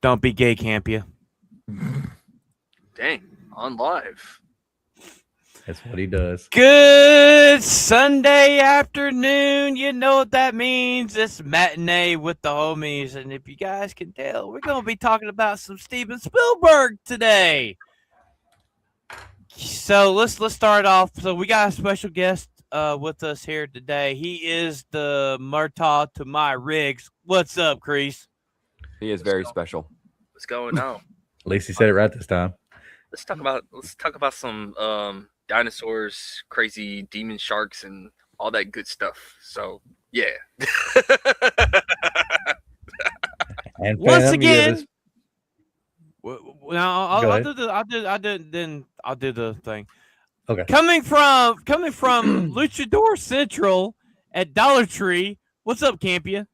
Don't be gay, camp you. Dang, on live. That's what he does. Good Sunday afternoon. You know what that means. It's matinee with the homies. And if you guys can tell, we're going to be talking about some Steven Spielberg today. So let's start off. So we got a special guest with us here today. He is the Murtaugh to my Riggs. What's up, Kreese? He is very special. What's going on? At least he said it right this time. Let's talk about some dinosaurs, crazy demon sharks, and all that good stuff. So yeah. And Once fam, you have again, now Go I'll ahead. do the thing. Okay. Coming from Luchador Central at Dollar Tree. What's up, Campia?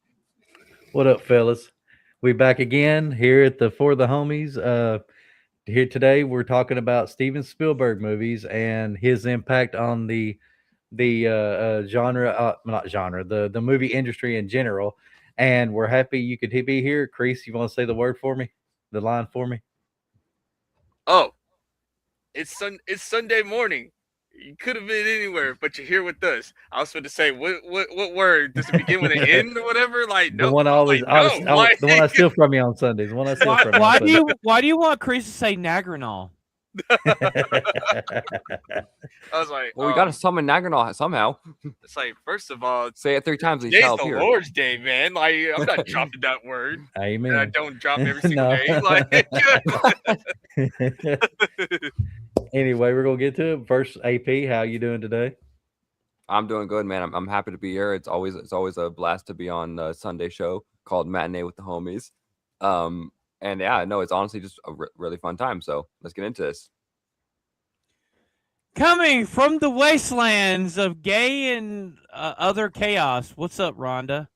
What up, fellas? We back again here at the For the Homies. Here today, we're talking about Steven Spielberg movies and his impact on the genre, not genre, the movie industry in general. And we're happy you could be here. Kreese, you want to say the word for me, the line for me? Oh, it's Sunday morning. You could have been anywhere, but you're here with us. I was going to say, what word does it begin with an N or whatever? Like The no, one I always, like, no, like- the one I steal from you on Sundays. The one I steal from you. Why on why do you want Kreese to say Nagranol? I was like, Well, we got to summon Nagranol somehow. It's like, first of all, Say it 3 times and he today's shall the appear. Lord's Day, man. Like I'm not dropping that word, and I Amen. don't drop every single No. day. Like, Anyway, we're gonna get to it. First, AP, how you doing today? I'm doing good, man. I'm happy to be here. It's always a blast to be on a Sunday show called Matinee with the Homies. And yeah, no, it's honestly just a really fun time. So let's get into this. Coming from the wastelands of gay and other chaos. What's up, Rhonda?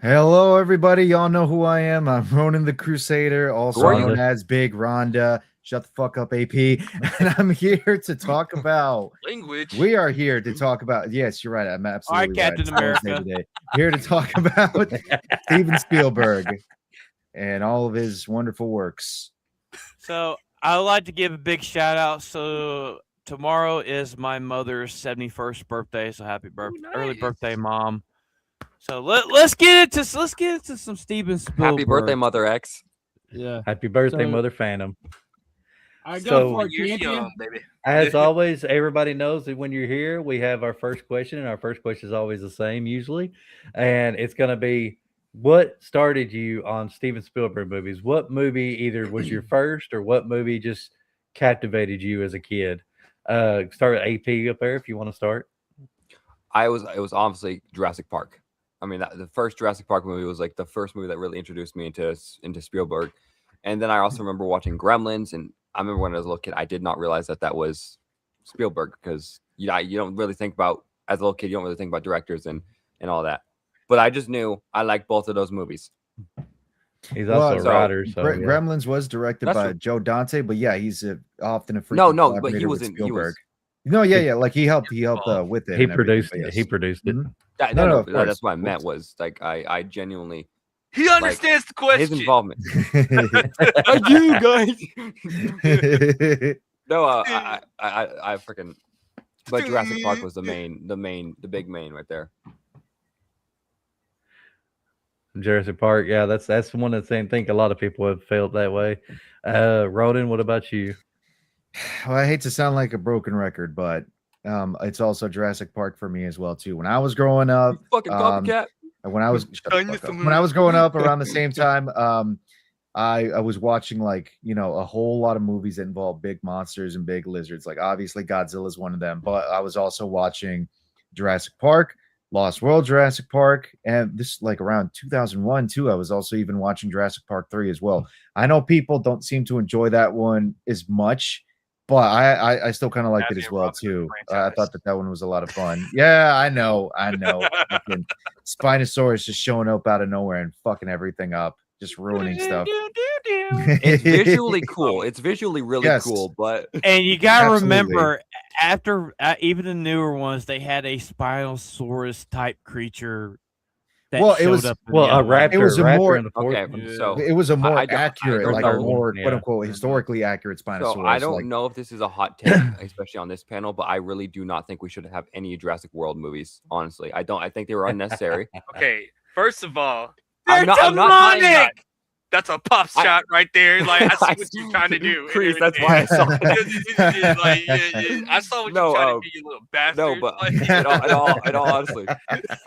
Hello, everybody. Y'all know who I am. I'm Ronan the Crusader, also Who are you? known as Big Rhonda. Shut the fuck up, AP. And I'm here to talk about. language. We are here to talk about. Yes, you're right. I'm absolutely right. Captain It's Lord's Day America. today. Here to talk about Steven Spielberg and all of his wonderful works. So I would like to give a big shout out. So tomorrow is my mother's 71st birthday. So happy birthday, early nice. birthday, mom. So let's get into some Steven Spielberg. Happy birthday, Mother X. Yeah, Happy birthday, So- Mother Phantom. I So- go for it, Years champion. young, baby. As always, everybody knows that when you're here, we have our first question, and our first question is always the same usually, and it's going to be, what started you on Steven Spielberg movies? What movie either was your first, or what movie just captivated you as a kid? Start with AP up there if you want to start. It was obviously Jurassic Park. I mean, the first Jurassic Park movie was like the first movie that really introduced me into Spielberg. And then I also remember watching Gremlins, and I remember when I was a little kid, I did not realize that was Spielberg, because you don't really think about, as a little kid, you don't really think about directors and all that. But I just knew I liked both of those movies. He's also Well, a writer, so yeah. Gremlins was directed That's by true. Joe Dante, but yeah, he's often a No, frequent but he collaborator with wasn't. Spielberg. No, yeah, like he helped with it. he and everything, produced but it. yes. He produced it. Mhm. No, of course, that's what I of meant, course. was like I genuinely He understands the question. his involvement. I do, guys. No, I freaking. But Jurassic Park was the big main right there. Jurassic Park, yeah, that's one of the same thing. A lot of people have felt that way. Roden, what about you? Well, I hate to sound like a broken record, but it's also Jurassic Park for me as well too. When I was growing up, You fucking copycat. when I was when I was growing up around the same time, I was watching like a whole lot of movies that involve big monsters and big lizards. Like obviously Godzilla is one of them, but I was also watching Jurassic Park, Lost World, Jurassic Park, and this like around 2001 too. I was also even watching Jurassic Park 3 as well. I know people don't seem to enjoy that one as much, but I still kind of liked it As as a well Robin too. I franchise. thought that one was a lot of fun. Yeah, I know. Fucking Spinosaurus just showing up out of nowhere and fucking everything up, just ruining stuff. It's visually cool. It's visually really Yes. cool, but And you gotta Absolutely. remember, after even the newer ones, they had a Spinosaurus type creature that Well, it showed was- up. in Well, the a other one. raptor. It was a raptor more- in the fourth Okay, one. so It was a more I don't- accurate, I like don't a know. more Yeah. quote unquote historically accurate Spinosaurus. So I don't like, know if this is a hot take, especially on this panel, but I really do not think we should have any Jurassic World movies. Honestly, I don't. I think they were unnecessary. Okay, first of all, I'm not saying that. that's a pop I- shot right there. Like I see what you're trying to do. and Kreese, that's everything. why I saw it. Like, yeah, I saw what No, you're trying to do, you little bastard. No, but Like, in all honestly,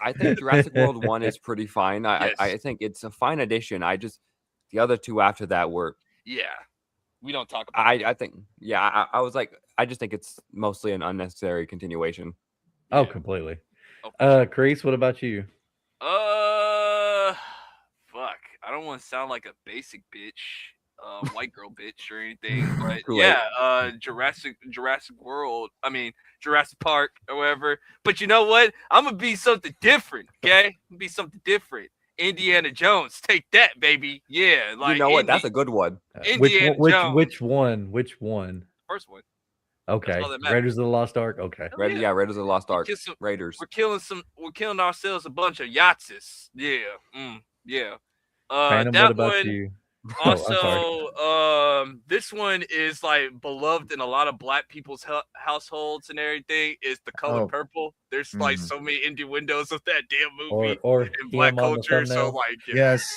I think Jurassic World 1 is pretty fine. I Yes. think it's a fine addition. The other two after that were yeah, we don't talk about. I think I was like I just think it's mostly an unnecessary continuation. Oh, Yeah. completely. Oh, for sure. Kreese, what about you? Fuck. I don't want to sound like a basic bitch, white girl bitch or anything, but Too late. yeah, Jurassic World. I mean, Jurassic Park or whatever. But you know what? I'm gonna be something different. Okay, be something different. Indiana Jones, take that, baby. Yeah, like you know what? That's a good one. Indiana Jones. Which one? First one. Okay, all that matters. Raiders of the Lost Ark. Okay, Hell yeah. Raiders of the Lost Ark. Kill some- Raiders. We're killing ourselves a bunch of Yahtzees. Yeah. Yeah. Phantom. That What about one. you? Oh, I'm sorry. Also, this one is like beloved in a lot of black people's households and everything. Is The Color Oh. Purple? There's like Mhm. so many innuendos of that damn movie Or in black him on the culture. So thumbnail. like, yeah. yes,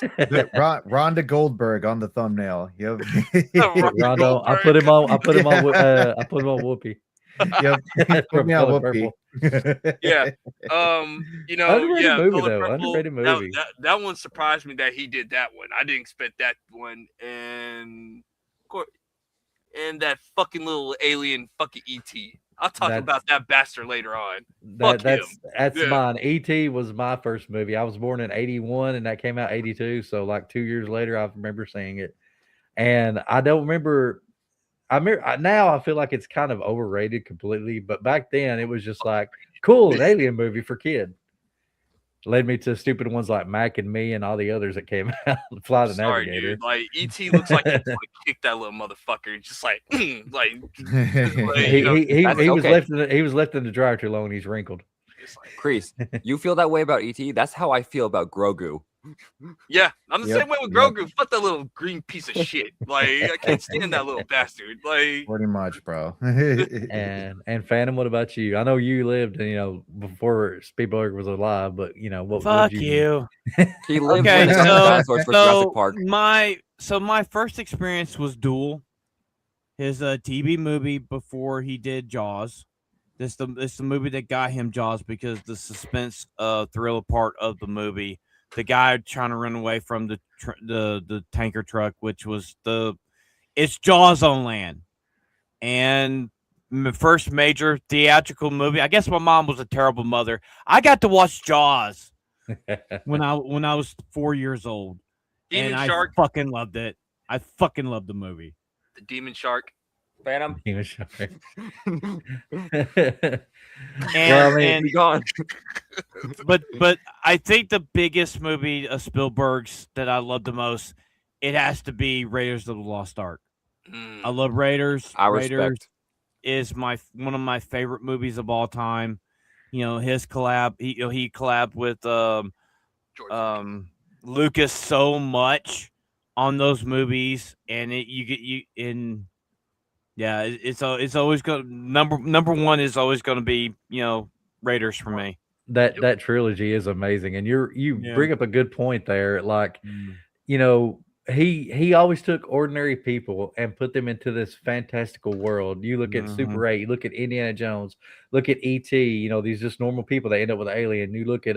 Rhonda Goldberg on the thumbnail. Yep. Rhonda Rondo, I put him on. I put him on. I put him on Whoopi. Yep. Put From me on Color Whoopi. Yeah. Underrated Yeah, movie, Color though. Purple, Underrated movie. That one surprised me that he did that one. I didn't expect that one. And of course, and that fucking little alien fucking ET. I'll talk That's- about that bastard later on. Fuck That's Yeah. mine. E.T. was my first movie. I was born in '81, and that came out '82. So like 2 years later, I remember seeing it, and I don't remember. Now I feel like it's kind of overrated completely, but back then it was just like cool, an alien movie for kid. Led me to stupid ones like Mac and Me and all the others that came out. Fly the Sorry, Navigator. dude. Like ET looks like he's gonna kick that little motherfucker. Just like, like, He, you know, he that's was okay. left in the dryer too long. And he's wrinkled. it's like, Kreese, you feel that way about ET? That's how I feel about Grogu. yeah, I'm the Yep, same way with yep. Grogu. Fuck that little green piece of shit. Like, I can't stand that little bastard. Like, Pretty much, bro. And Phantom, what about you? I know you lived, before Spielberg was alive, but what? Fuck would you. He lived Okay, when it comes to so- dinosaurs for Jurassic So Park. my first experience was Duel, his TV movie before he did Jaws. It's the movie that got him Jaws because the suspense, thriller part of the movie, the guy trying to run away from the tanker truck, which was it's Jaws on land, and first major theatrical movie. I guess my mom was a terrible mother. I got to watch Jaws when I was 4 years old. Demon and Shark, I fucking loved it. I fucking loved the movie. the Demon Shark. Phantom, He was shy. And, be gone. but I think the biggest movie of Spielberg's that I love the most, it has to be Raiders of the Lost Ark. Mm. I love Raiders. I Raiders respect. is one of my favorite movies of all time. His collab. He collabed with George Lucas so much on those movies, and it's always going number one is always going to be Raiders for me. That trilogy is amazing, and you Yeah. bring up a good point there. Like, he always took ordinary people and put them into this fantastical world. You look at Mhm. Super 8, you look at Indiana Jones, look at E.T., these just normal people that end up with an alien. You look at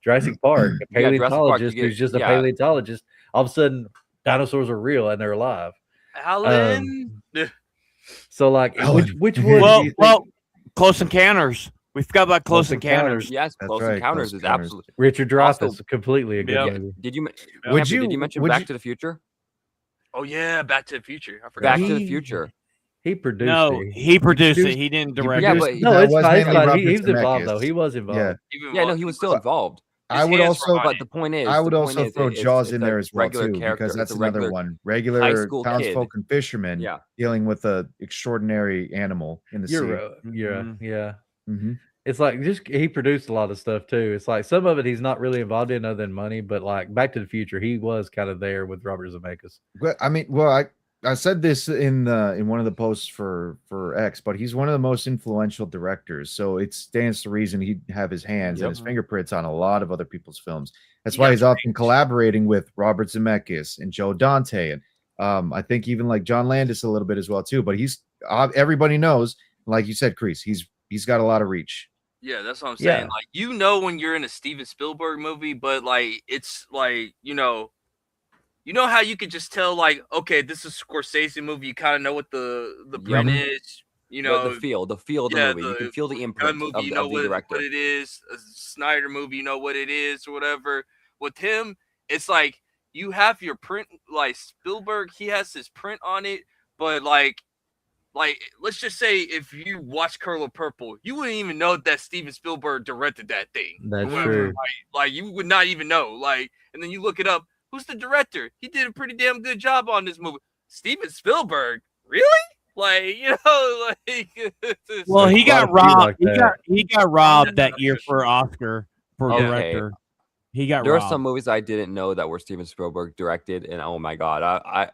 Jurassic Park, a Yeah, Jurassic Park, paleontologist you get- who's just a yeah. paleontologist. All of a sudden, dinosaurs are real and they're alive. Alan. So, like, Alan. which one? do you think- Close Encounters. We forgot about Close Close Encounters. Encounters. Yes, That's Close right, Encounters Close is Encounters. absolutely. Richard Dreyfuss, Also- completely a good Yeah. movie. Did you? Would Did you you- mention would Back you- to the Future? Oh yeah, Back to the Future. I forgot. Back about to that. the Future. He produced No, it. he produced it. produced- He didn't He direct Yeah, it. but No, That it's was fine. It's mainly fine. Robert He was involved, Zemeckis. though. He was involved. Yeah. Even Yeah, no, while he was still involved. I would hands also were on But it. the point is, I would the point also is, throw it's Jaws in a there as well regular too, character. because It's that's a another regular one. high Regular school townsfolk and fishermen Yeah. dealing with a extraordinary animal in the sea. You're yeah, Mhm. yeah. Mhm. It's like just he produced a lot of stuff too. It's like some of it he's not really involved in other than money, but like Back to the Future, he was kind of there with Robert Zemeckis. Well, I mean, I said this in one of the posts for X, but he's one of the most influential directors. So it stands to reason he'd have his hands and his fingerprints on a lot of other people's films. That's why he's often collaborating with Robert Zemeckis and Joe Dante, and I think even like John Landis a little bit as well too. But he's everybody knows, like you said, Kreese, he's got a lot of reach. Yeah, that's what I'm saying. Yeah. Like, you know, when you're in a Steven Spielberg movie, but like it's like, you know how you could just tell, like, okay, this is a Scorsese movie. You kind of know what the print is. You know, the feel of the movie. You can feel the imprint movie, of, you know of the director. what it is. A Snyder movie, you know what it is or whatever. With him, it's like you have your print. Like Spielberg, he has his print on it, but like let's just say if you watch Color Purple, you wouldn't even know that Steven Spielberg directed that thing. That's true. Like you would not even know. Like, and then you look it up. Who's the director? He did a pretty damn good job on this movie. Steven Spielberg, really? Like, you know, like. Well, he got robbed. Like he got robbed that year for Oscar for director. He got There robbed. are some movies I didn't know that were Steven Spielberg directed, and oh my god,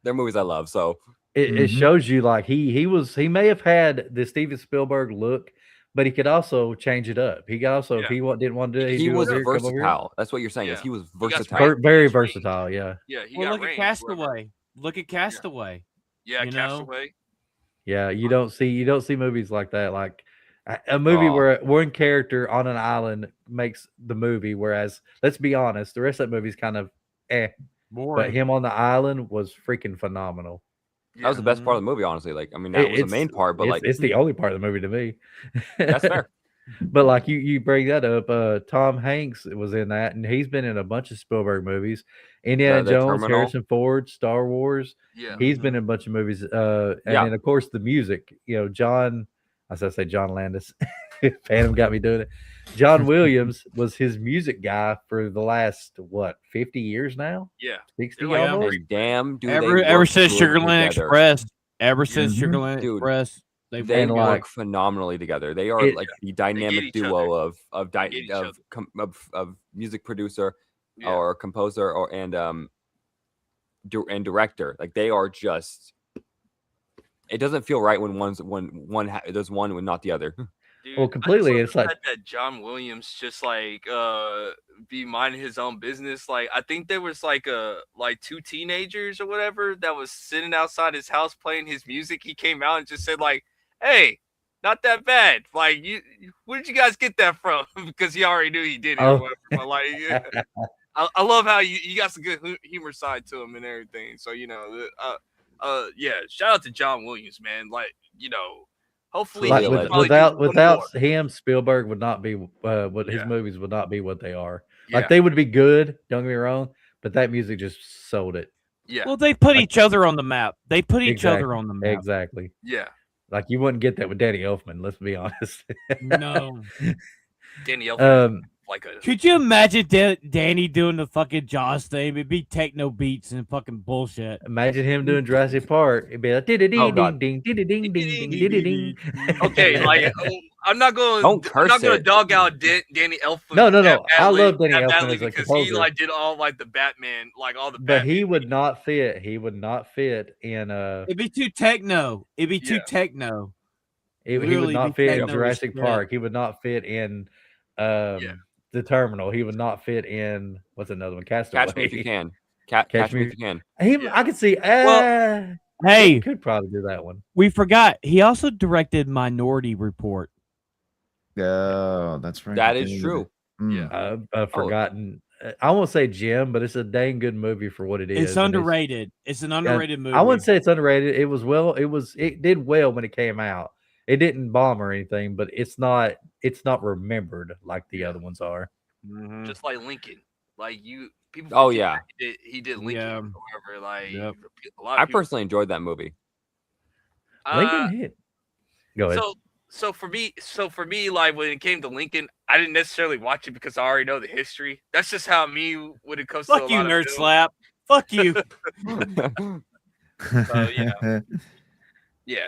they're movies I love. So it shows you like he may have had the Steven Spielberg look, but he could also change it up. He could also if he didn't want to do it, he was versatile. That's what you're saying. Is he was versatile. Very versatile. Yeah. Yeah. He Well, got look at Castaway. Look at Castaway. Yeah, you Castaway. Yeah, you don't see movies like that. Like a movie where one character on an island makes the movie, whereas let's be honest, the rest of that movie's kind of boring. But him on the island was freaking phenomenal. That was the best part of the movie, honestly. Like, I mean, that was the main part, but like it's the only part of the movie to me. That's fair. But like you bring that up, Tom Hanks was in that, and he's been in a bunch of Spielberg movies. Indiana Jones, Terminal. Harrison Ford, Star Wars. Yeah. He's been in a bunch of movies. And then of course the music, you know, John Landis. Phantom got me doing it. John Williams was his music guy for the last 50 years now? Yeah. 60 Yeah. almost. And damn, dude, ever since Sugarland Express. Ever since Mhm. Sugarland Dude, Express. They And, work like, phenomenally together. They are like the dynamic each duo other. of music producer Yeah. or composer and director. Like they are just. It doesn't feel right when there's one and not the other. Dude, Well, completely. It's like that John Williams just like be minding his own business. Like I think there was like two teenagers or whatever that was sitting outside his house playing his music. He came out and just said like, "Hey, not that bad. Like where did you guys get that from?" Because he already knew he did it. Or whatever. But like, I love how you got some good humor side to him and everything. So you know, shout out to John Williams, man. Like hopefully, like without more. him, Spielberg would not be his movies would not be what they are. Yeah. Like they would be good, don't get me wrong, but that music just sold it. Yeah. Well, they put each other on the map. They put each other on the map. Exactly. Yeah. Like you wouldn't get that with Danny Elfman, let's be honest. No. Danny Elfman, Could you imagine Danny doing the fucking Jaws thing? It'd be techno beats and fucking bullshit. Imagine him doing Jurassic Park. It'd be like ding ding ding ding ding ding ding ding. Okay, like I'm not going to dog out Danny Elfman. No. I love Danny Elfman as a because composer. he like did all like the Batman, like all the. But he would not fit. He would not fit in It'd be too techno. It'd be too techno. He would not fit in Jurassic Park. He would not fit in The Terminal. He would not fit in what's another one? Castaway. Catch Me If You Can. Catch Me If You Can. I could see. Hey, he could probably do that one. We forgot. He also directed Minority Report. Oh, that's right. That is true. Yeah, I've forgotten. I won't say Jim, but it's a dang good movie for what it is. It's underrated. It's an underrated movie. I wouldn't say it's underrated. It did well when it came out. It didn't bomb or anything, but it's not remembered like the other ones are. Mm-hmm. Just like Lincoln, like people. Oh yeah, he did Lincoln. Yeah. However, like Yep. a lot of I people, personally enjoyed that movie. Lincoln hit. Go ahead. So for me, like when it came to Lincoln, I didn't necessarily watch it because I already know the history. That's just how me when it comes to Fuck you, nerd slap. Fuck you. So, yeah.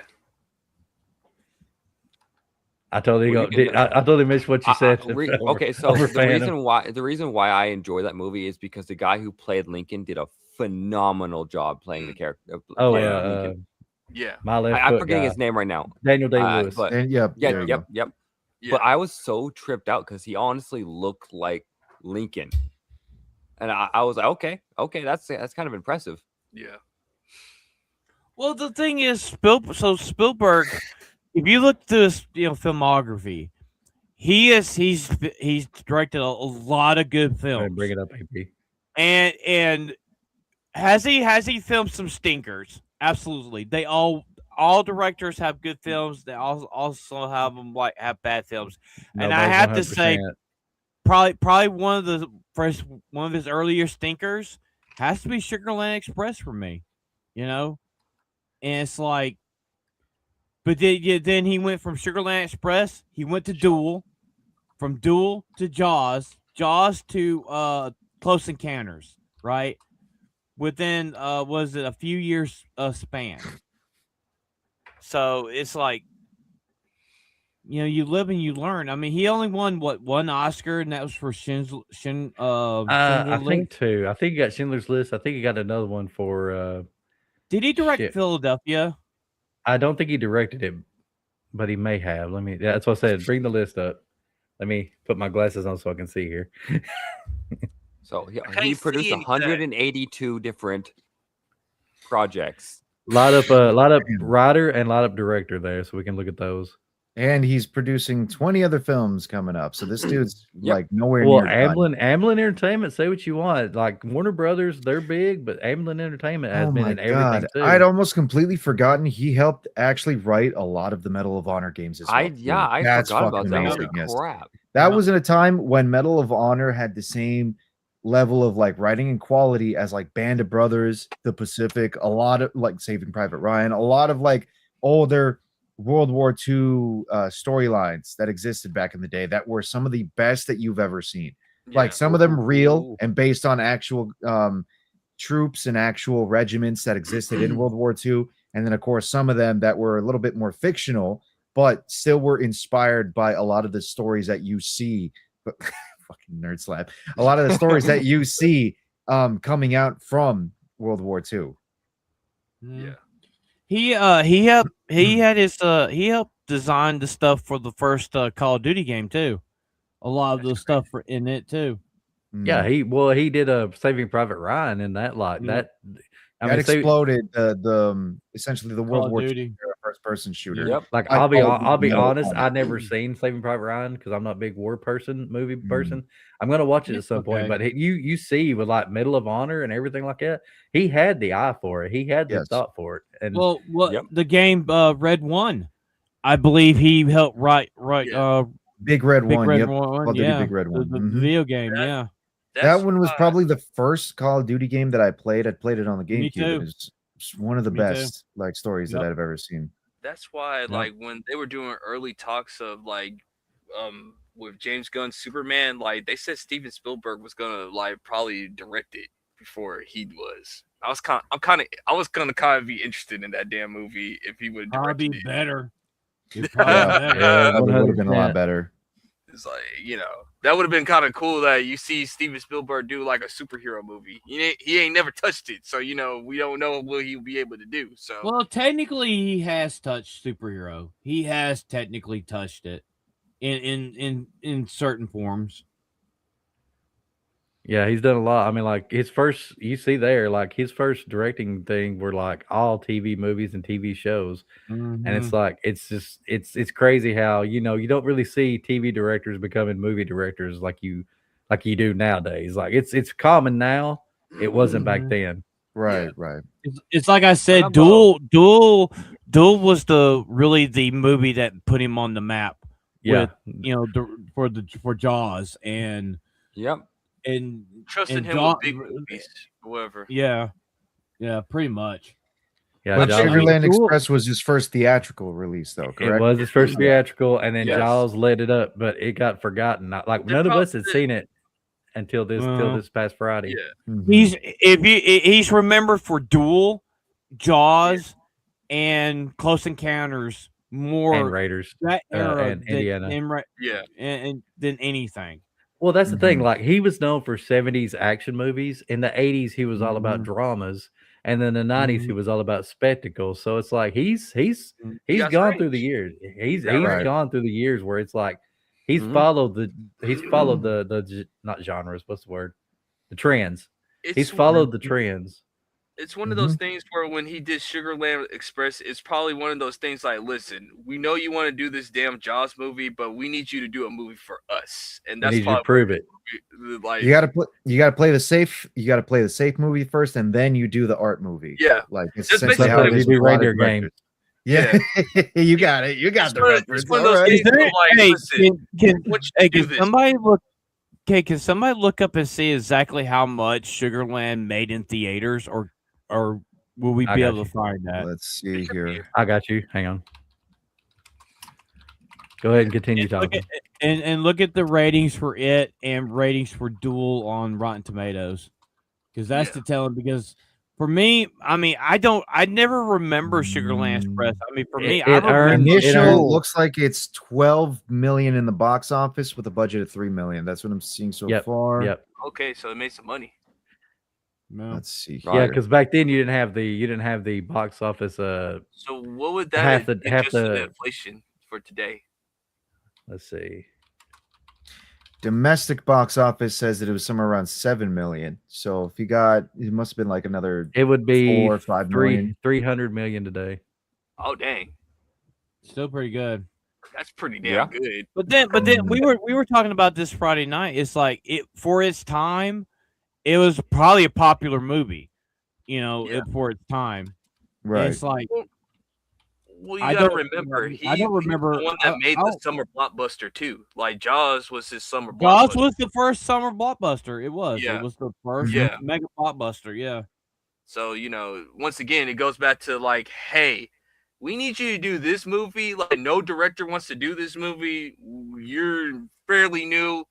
I totally Well, you can- I totally missed what you said. Okay, so the reason why I enjoy that movie is because the guy who played Lincoln did a phenomenal job playing the character. Lincoln. Yeah. My left I'm foot forgetting guy, his name right now. Daniel Day-Lewis. But And yep. yeah, there you go. yep. Yeah. But I was so tripped out because he honestly looked like Lincoln, and I was like, okay, that's kind of impressive. Yeah. Well, the thing is, Spielberg, if you look through his filmography, he's directed a lot of good Go ahead films. and bring it up, AP. And has he filmed some stinkers? Absolutely. They all directors have good films. They also have them have bad films. And I Nobody's have to say, 100%. probably one of his earlier stinkers has to be Sugarland Express for me. And it's like, but then he went from Sugarland Express. He went to Duel, from Duel to Jaws to Close Encounters, right? Within was it a few years span. So it's like, you live and you learn. I mean, he only won one Oscar, and that was for Schindler's I think List. 2. I think he got Schindler's List. I think he got another one for. Did he direct shit. Philadelphia? I don't think he directed it, but he may have. That's what I said. Bring the list up. Let me put my glasses on so I can see here. So he can't produced see anything. 182 different projects. A lot of writer and a lot of director there, so we can look at those. And he's producing 20 other films coming up. So this dude's Yep. like nowhere Well, near done. Amblin Entertainment, say what you want. Like Warner Brothers, they're big, but Amblin Entertainment has been in everything too. I'd almost completely forgotten he helped actually write a lot of the Medal of Honor games as well. I That's forgot about fucking that. amazing. Holy Yes. crap. That was in a time when Medal of Honor had the same level of like writing and quality as like Band of Brothers, The Pacific, a lot of like Saving Private Ryan, a lot of like older World War II storylines that existed back in the day that were some of the best that you've ever seen. Like some of them real and based on actual troops and actual regiments that existed in World War II. And then, of course, some of them that were a little bit more fictional, but still were inspired by a lot of the stories that you see. But fucking nerd slap. A lot of the stories that you see coming out from World War II. Yeah. He helped design the stuff for the first Call of Duty game too. A lot of the stuff in it too. Yeah, he did a Saving Private Ryan in that that. That exploded essentially the World War II first person shooter. Yep. Like I'll be honest, I never seen Saving Private Ryan because I'm not a big war movie person. I'm gonna watch it at some point, but you see with like Medal of Honor and everything like that, he had the eye for it. He had the thought for it. And the game Red One, I believe he helped write Big Red One. Yeah, Big Red One. The video game. Yeah. That one was probably the first Call of Duty game that I played. I played it on the GameCube. It's one of the best like stories that I've ever seen. That's why, like, when they were doing early talks of like, with James Gunn's Superman, like they said Steven Spielberg was gonna like probably direct it before he was. I was gonna kind of be interested in that damn movie if he would direct it. Better. That would have been a lot better. It's like, that would have been kind of cool that you see Steven Spielberg do like a superhero movie. He ain't never touched it, so we don't know what he'll be able to do. So well, technically, he has touched superhero. He has technically touched it in certain forms. Yeah, he's done a lot. I mean, like his first directing thing were like all TV movies and TV shows. And it's like it's crazy how you don't really see TV directors becoming movie directors like you do nowadays. Like it's common now. It wasn't back then. Right. It's like I said, Duel was the movie that put him on the map. Yeah, for Jaws and and trusting him with big movies, whoever. Yeah, pretty much. Yeah, but Sugarland Express was his first theatrical release, though. Correct? It was his first theatrical, and then Jaws lit it up, but it got forgotten. Like none of us had seen it until this past Friday. Yeah. He's remembered for Duel, Jaws, and Close Encounters more and Raiders that era and Indiana. Yeah. than anything. Well, that's the thing. Mhm. Like he was known for 70s action movies. In the 80s, he was all about dramas, and then the 90s, he was all about spectacles. So it's like he's got gone through the range. years. He's range. gone through the years where it's like he's Mhm. followed the not genres. What's the word? The trends. He's It's followed the trends. It's one of those things where when he did Sugarland Express, it's probably one of those things like, listen, we know you want to do this damn Jaws movie, but we need you to do a movie for us, and I that's need you to probably prove it. like You gotta play the safe. You gotta play the safe movie first, and then you do the art movie. Yeah. Like it's That's essentially basically how what it it is is. You do with a lot of reindeer game. directors. Yeah, you got it. You got It's the one of- reference. it's one of those All right. games where, like, hey, listen, can, what you hey, do can this? somebody look? Okay, can somebody look up and see exactly how much Sugarland made in theaters, or will we I be got able you. to find that? Let's see here. I got you. Hang on. Go ahead and continue And look talking. at and look at the ratings for it and ratings for Duel on Rotten Tomatoes, because that's Yeah. to tell them. Because for me, I mean, I never remember Sugarland Express. I mean, for me, I It earned- remember it earned- Initial looks like it's 12 million in the box office with a budget of 3 million. That's what I'm seeing so far. Yep. Okay, so it made some money. No. Let's see. Right. Yeah, Here. because back then you didn't have the box office. So what would that Half the- adjust half to the- the inflation for today? Let's see. Domestic box office says that it was somewhere around 7 million. So if you got, it must have been like another It would be 4 or 5 million. 300 million today. Oh dang, Still pretty good. that's pretty damn Yeah. good. But then we were talking about this Friday night. It's like it for its time, it was probably a popular movie, you know, Yeah. for its time. Right. It's like Well, you I gotta don't remember, remember- he, I don't he's remember- the one that made I the don't- summer blockbuster too. Like Jaws was his summer Jaws blockbuster. was the first summer blockbuster. It was. Yeah. It was the first Yeah. mega blockbuster. Yeah. So, you know, once again, it goes back to like, hey, we need you to do this movie. Like, no director wants to do this movie. You're fairly new.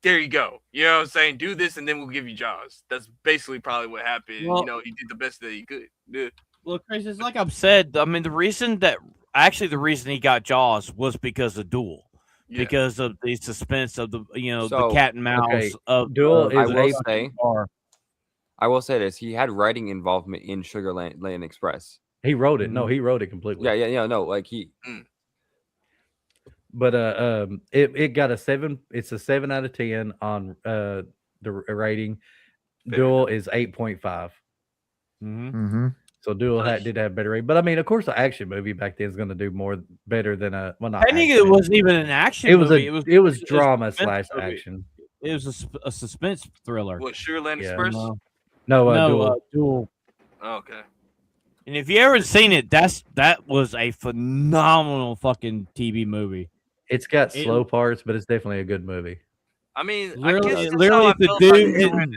There you go. You know what I'm saying? Do this and then we'll give you Jaws. That's basically probably what happened. Well- you know, he did the best that he could. Yeah. Well, Chris, it's like I've said. I mean, the reason he got Jaws was because of Duel. Yeah. Because of the suspense of the the So, cat and mouse okay, of Duel of is I the will a- say, car. I will say this: he had writing involvement in Sugarland Express. He wrote it. No, he wrote it completely. Yeah. No, like he. But it got a 7. It's a 7 out of 10 on the rating. Fair Duel is 8.5. Mm-hmm. Mm-hmm. So Duel Nice. did have better rating. But I mean, of course, the action movie back then is going to do better than a. Well, not I think action. it wasn't even an action It was movie. it was a drama suspense / movie. action. It was a suspense thriller. What, Sugarland Yeah. Express? No, No, Duel. Duel. Oh, okay. And if you ever seen it, that was a phenomenal fucking TV movie. It's got it- slow parts, but it's definitely a good movie. I mean, I Literally, guess that's literally how I the felt about dude. Sugarland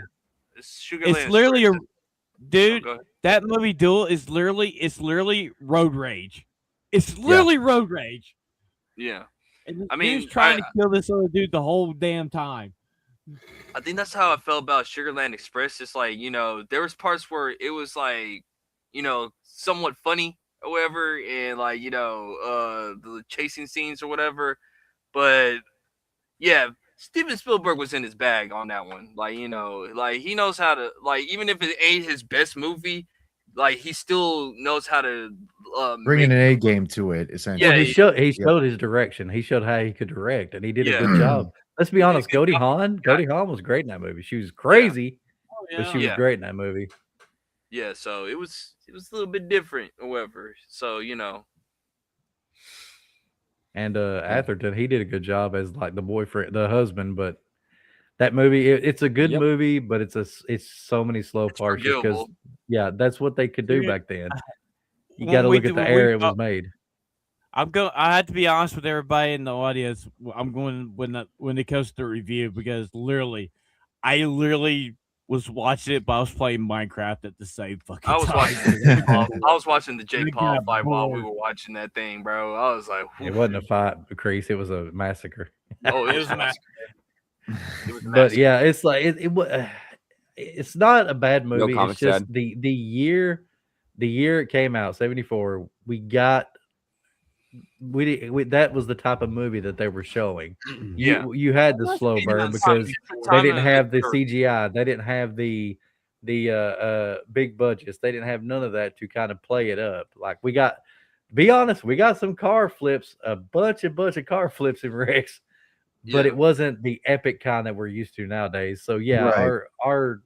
It's literally a Express. dude. Go ahead. That movie Duel is literally road rage. It's literally road rage. Yeah. And this I mean, dude's trying to kill this other dude the whole damn time. I think that's how I felt about Sugarland Express. It's like, you know, there was parts where it was like, you know, somewhat funny or whatever, and like, you know, the chasing scenes or whatever. But yeah, Steven Spielberg was in his bag on that one. Like, you know, like he knows how to, like, even if it ain't his best movie, like he still knows how to Bringing make- an A game to it, essentially. Well, Yeah, he showed his direction. He showed how he could direct, and he did a Yeah. good job. Let's be He did a honest, good Goldie job. Hawn. Goldie Hawn was great in that movie. She was crazy, but she was Yeah. great in that movie. Yeah, so it was a little bit different, however. So, you know. And Atherton, he did a good job as like the boyfriend, the husband. But that movie, it's a good Yep. movie, but it's so many slow It's parts just because, forgivable. yeah, that's what they could do Dude, back then. You when got to we look at do- the when we era it was talk- made. I have to be honest with everybody in the audience. I'm going when it comes to review, because I literally was watching it, but I was playing Minecraft at the same fucking I was time. watching the Jake Paul. I was watching the I Jake Paul got fight while we bored. were watching that thing, bro. I was like, It wasn't a fight, Crease. It was a massacre. oh, It was a massacre. It was a But massacre. yeah, it's like it's not a bad movie. comment, It's just Dad. the year it came out, 74. We got that was the type of movie that they were showing. Yeah. You had the Well, slow Maybe burn that's because different they time didn't of have the era. CGI. They didn't have the big budgets. They didn't have none of that to kind of play it up. Like we got, be honest, we got some car flips, a bunch of car flips in Rex, but Yeah. it wasn't the epic kind that we're used to nowadays. So yeah, Right. our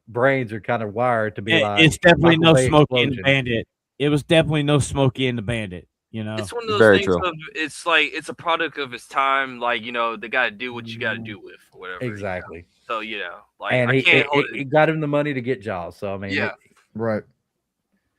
brains are kind of wired to be like It's definitely Michael no Bay Smokey and the explosion. Bandit. It was definitely no Smokey and the Bandit. You know, It's one of those Very things true. of it's like it's a product of its time. Like they got to do what you got to do with or whatever. Exactly. So like And I can't hold it it. got him the money to get Jaws. So I mean, Yeah, Right.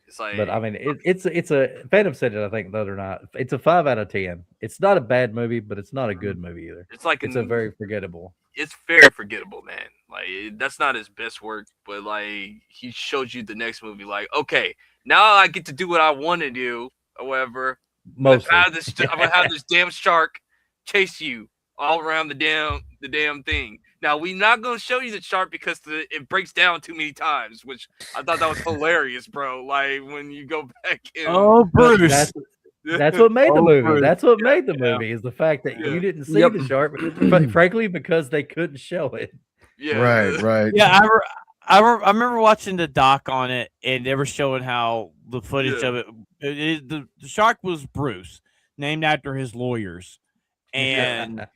it's like but I mean, it's a Phantom said it. I think the other night. It's a 5 out of 10. It's not a bad movie, but it's not a good movie either. it's like It's a very forgettable. it's very forgettable, man. Like that's not his best work, but like he showed you the next movie. Like okay, now I get to do what I want to do. However, Mostly. I'm gonna have this damn shark chase you all around the damn thing. Now we're not gonna show you the shark because it breaks down too many times, which I thought that was hilarious, bro. Like when you go back in. oh But Bruce, that's what made the Oh, movie. Bruce. That's what made the movie is the fact that Yeah. you didn't see Yep. the shark, frankly, because they couldn't show it. Yeah, Right. Right. yeah, I remember watching the doc on it, and they were showing how the footage Yeah. of it. The shark was Bruce, named after his lawyers, and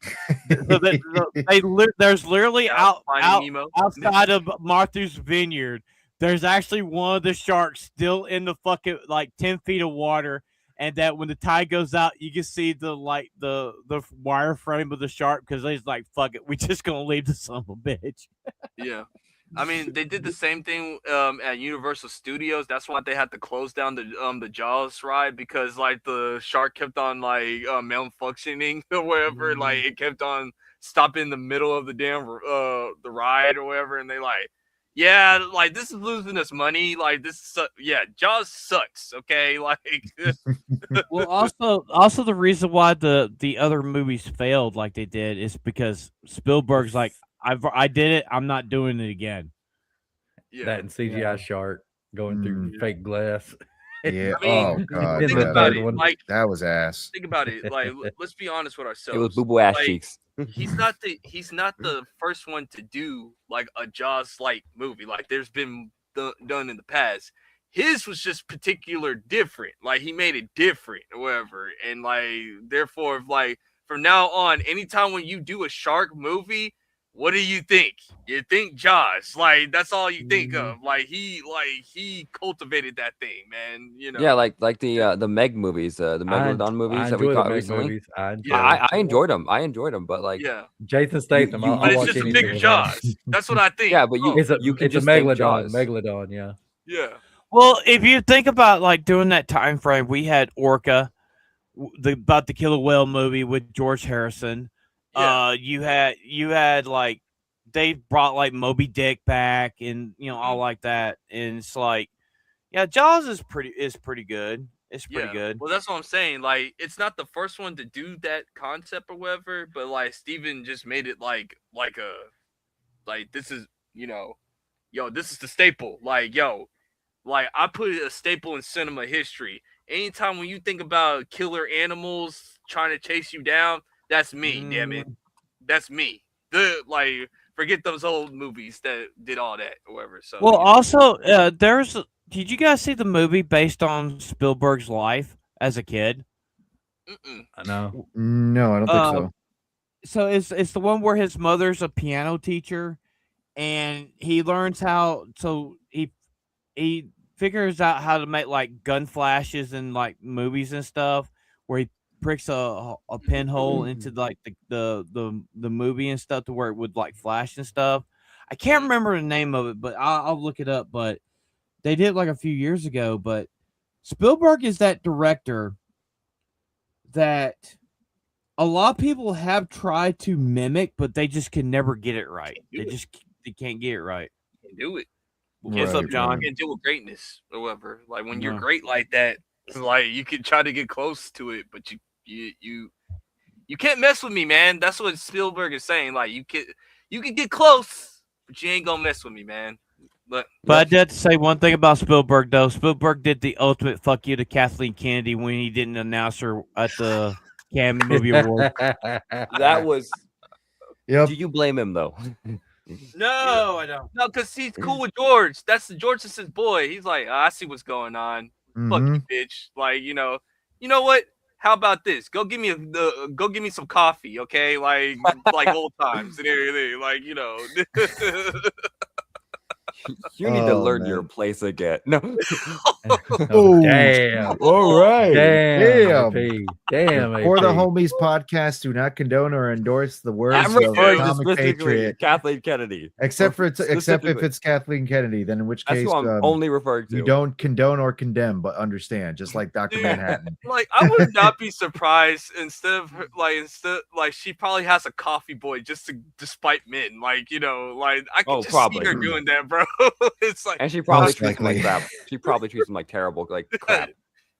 there's literally Yeah, Finding Nemo. outside of Martha's Vineyard, there's actually one of the sharks still in the fucking like 10 feet of water, and that when the tide goes out, you can see the wireframe of the shark because he's like, "Fuck it, we just gonna leave the son of a bitch." Yeah. I mean, they did the same thing at Universal Studios. That's why they had to close down the Jaws ride because like the shark kept on like malfunctioning or whatever. Like it kept on stopping in the middle of the damn the ride or whatever, and they like, yeah, like this is losing us money. Like Jaws sucks. Okay, like Well, also the reason why the other movies failed like they did is because Spielberg's like, I did it. I'm not doing it again. yeah. That and CGI shark going through fake glass. Yeah. I mean, Oh God. in Think the yeah. about third it. one. Like That was ass. think about it. Like let's be honest with ourselves. It was boo boo ass Like, cheeks. he's not the first one to do like a Jaws like movie. Like there's been done in the past. His was just particular different. Like he made it different or whatever. And like therefore like from now on, anytime when you do a shark movie, what do you think? You think Jaws. Like that's all you think of. Like he cultivated that thing, man. Yeah, like the Meg movies, the Megalodon movies I that we enjoy the caught Meg recently. movies. I enjoy Yeah. them. I enjoyed them. I enjoyed them, but like yeah. Jason Statham. you- I'll But it's watch just a anything bigger with him. Jaws. That's what I think. yeah, but It's a you can it's a just think megalodon. Jaws. Megalodon. Yeah. Yeah. Well, if you think about like during that time frame, we had Orca, about the killer whale movie with George Harrison. Yeah. You had like they brought like Moby Dick back, and all like that, and it's like, yeah, Jaws is pretty good. It's pretty good. Well, that's what I'm saying. Like, it's not the first one to do that concept or whatever, but like Steven just made it like this is this is the staple. Like, like I put a staple in cinema history. Anytime when you think about killer animals trying to chase you down, that's me. Damn it, that's me. Forget those old movies that did all that or whatever. So Well, also, did you guys see the movie based on Spielberg's life as a kid? No. No, I don't think so. So it's the one where his mother's a piano teacher, and he learns how. So he figures out how to make like gun flashes in like movies and stuff, where he pricks a pinhole into like the movie and stuff to where it would like flash and stuff. I can't remember the name of it, but I'll look it up. But they did it like a few years ago. But Spielberg is that director that a lot of people have tried to mimic, but they just can never get it right. They can't get it right. you can do it. What's up, John? You can deal with greatness or whatever. Like when you're Yeah. great like that, it's like you can try to get close to it, but you can't mess with me, man. That's what Spielberg is saying. Like you can get close, but you ain't gonna mess with me, man. But I did have to say one thing about Spielberg, though. Spielberg did the ultimate fuck you to Kathleen Kennedy when he didn't announce her at the Cannes Movie Award. That was. Yep. Do you blame him though? No, I don't. No, because he's cool with George. George is his boy. He's like, I see what's going on. Fuck you, bitch. Like, you know what? How about this? Go give me some coffee, okay? Like old times and everything. Like, you know. You need to learn your place again. No. Oh, damn. All right. Damn. Damn. For the Homies podcast, do not condone or endorse the words I'm of referring to Atomic specifically Patriot. Kathleen Kennedy. Except if it's Kathleen Kennedy, then in which That's case who I'm only referring to. you don't condone or condemn, but understand, just like Dr. Manhattan. Like, I would not be surprised instead she probably has a coffee boy just to spite men. Like, you know, like I can just see her doing that, bro. It's like, and she probably treats him like crap. She probably treats him like terrible, like crap.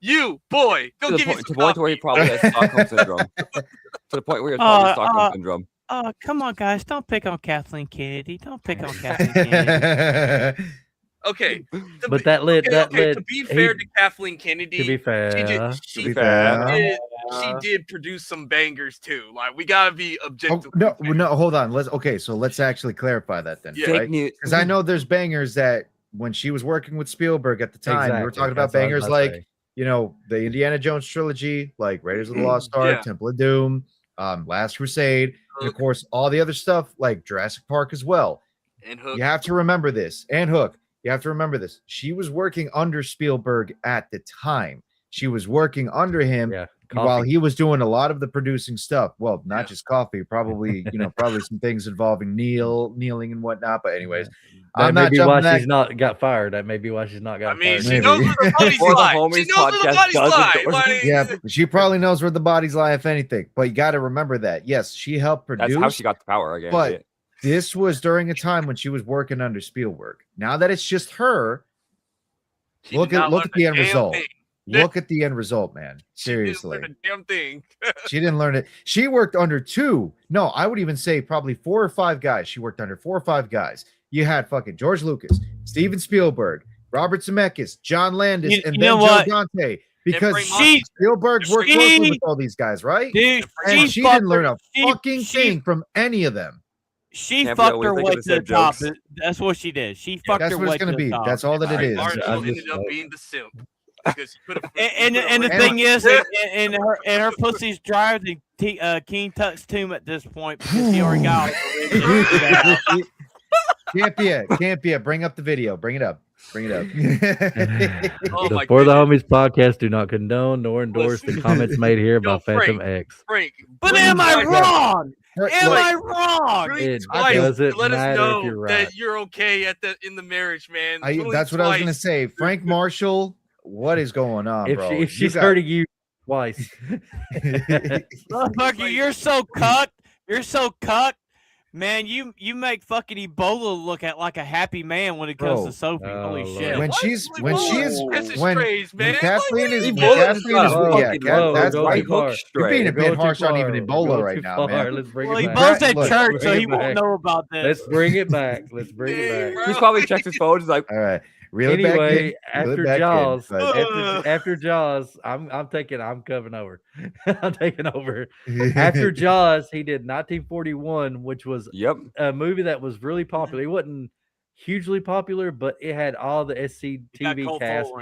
You boy, go give me some to the point where he probably has Stockholm syndrome. To the point where he has probably Stockholm syndrome. Oh, come on, guys! Don't pick on Kathleen Kennedy. Don't pick on Kathleen Kennedy. Okay, but that led. To be fair to Kathleen Kennedy, to be fair, she did produce some bangers too. Like, we gotta be objective. No, hold on. Let's actually clarify that then, right? Because I know there's bangers that when she was working with Spielberg at the time, we were talking about bangers like, you know, the Indiana Jones trilogy, like Raiders of the Lost Ark, Temple of Doom, Last Crusade, and of course all the other stuff like Jurassic Park as well. And Hook. You have to remember this. And Hook. You have to remember this. She was working under Spielberg at the time. She was working under him while he was doing a lot of the producing stuff. Well, not just coffee, probably, you know, probably some things involving kneeling and whatnot. But anyways, that may be why she's not got fired. That may be why she's not got fired. I mean, she knows where the bodies lie. She knows where the bodies lie. Like, yeah, she probably knows where the bodies lie, if anything. But you got to remember that. Yes, she helped produce. That's how she got the power again. But this was during a time when she was working under Spielberg. Now that it's just her, look at the end result. Look at the end result, man. Seriously. She didn't learn a damn thing. She didn't learn it. She worked under I would even say probably 4 or 5 guys. She worked under 4 or 5 guys. You had fucking George Lucas, Steven Spielberg, Robert Zemeckis, John Landis, and then Joe Dante. Because Spielberg worked closely with all these guys, right? Dude, and she didn't learn a fucking thing from any of them. She fucked her way to the top. That's what she did. She fucked her way to the top. That's all that it is. Marshall ended up being the simp. And the thing is, and her pussy's drier than King Tut's tomb at this point because he already got. Can't be. Bring up the video. Bring it up. For the Homies podcast, do not condone nor endorse the comments made here by Phantom X. Frank, but am I wrong? Am I wrong? Let us know that you're okay in the marriage, man. That's what I was gonna say. Frank Marshall, what is going on, bro? If she's hurting you twice, motherfucker, you're so cucked. You're so cucked. Man, you make fucking Ebola look at like a happy man when it comes to Sophie. Holy shit! When Kathleen is that's you're being a bit harsh on even Ebola right now, man. Let's bring it back. He goes at church, so he won't know about this. Let's bring it back. He's probably checked his phone. He's like, all right. Anyway, after Jaws, I'm coming over. I'm taking over. After Jaws, he did 1941, which was a movie that was really popular. It wasn't hugely popular, but it had all the SCTV cast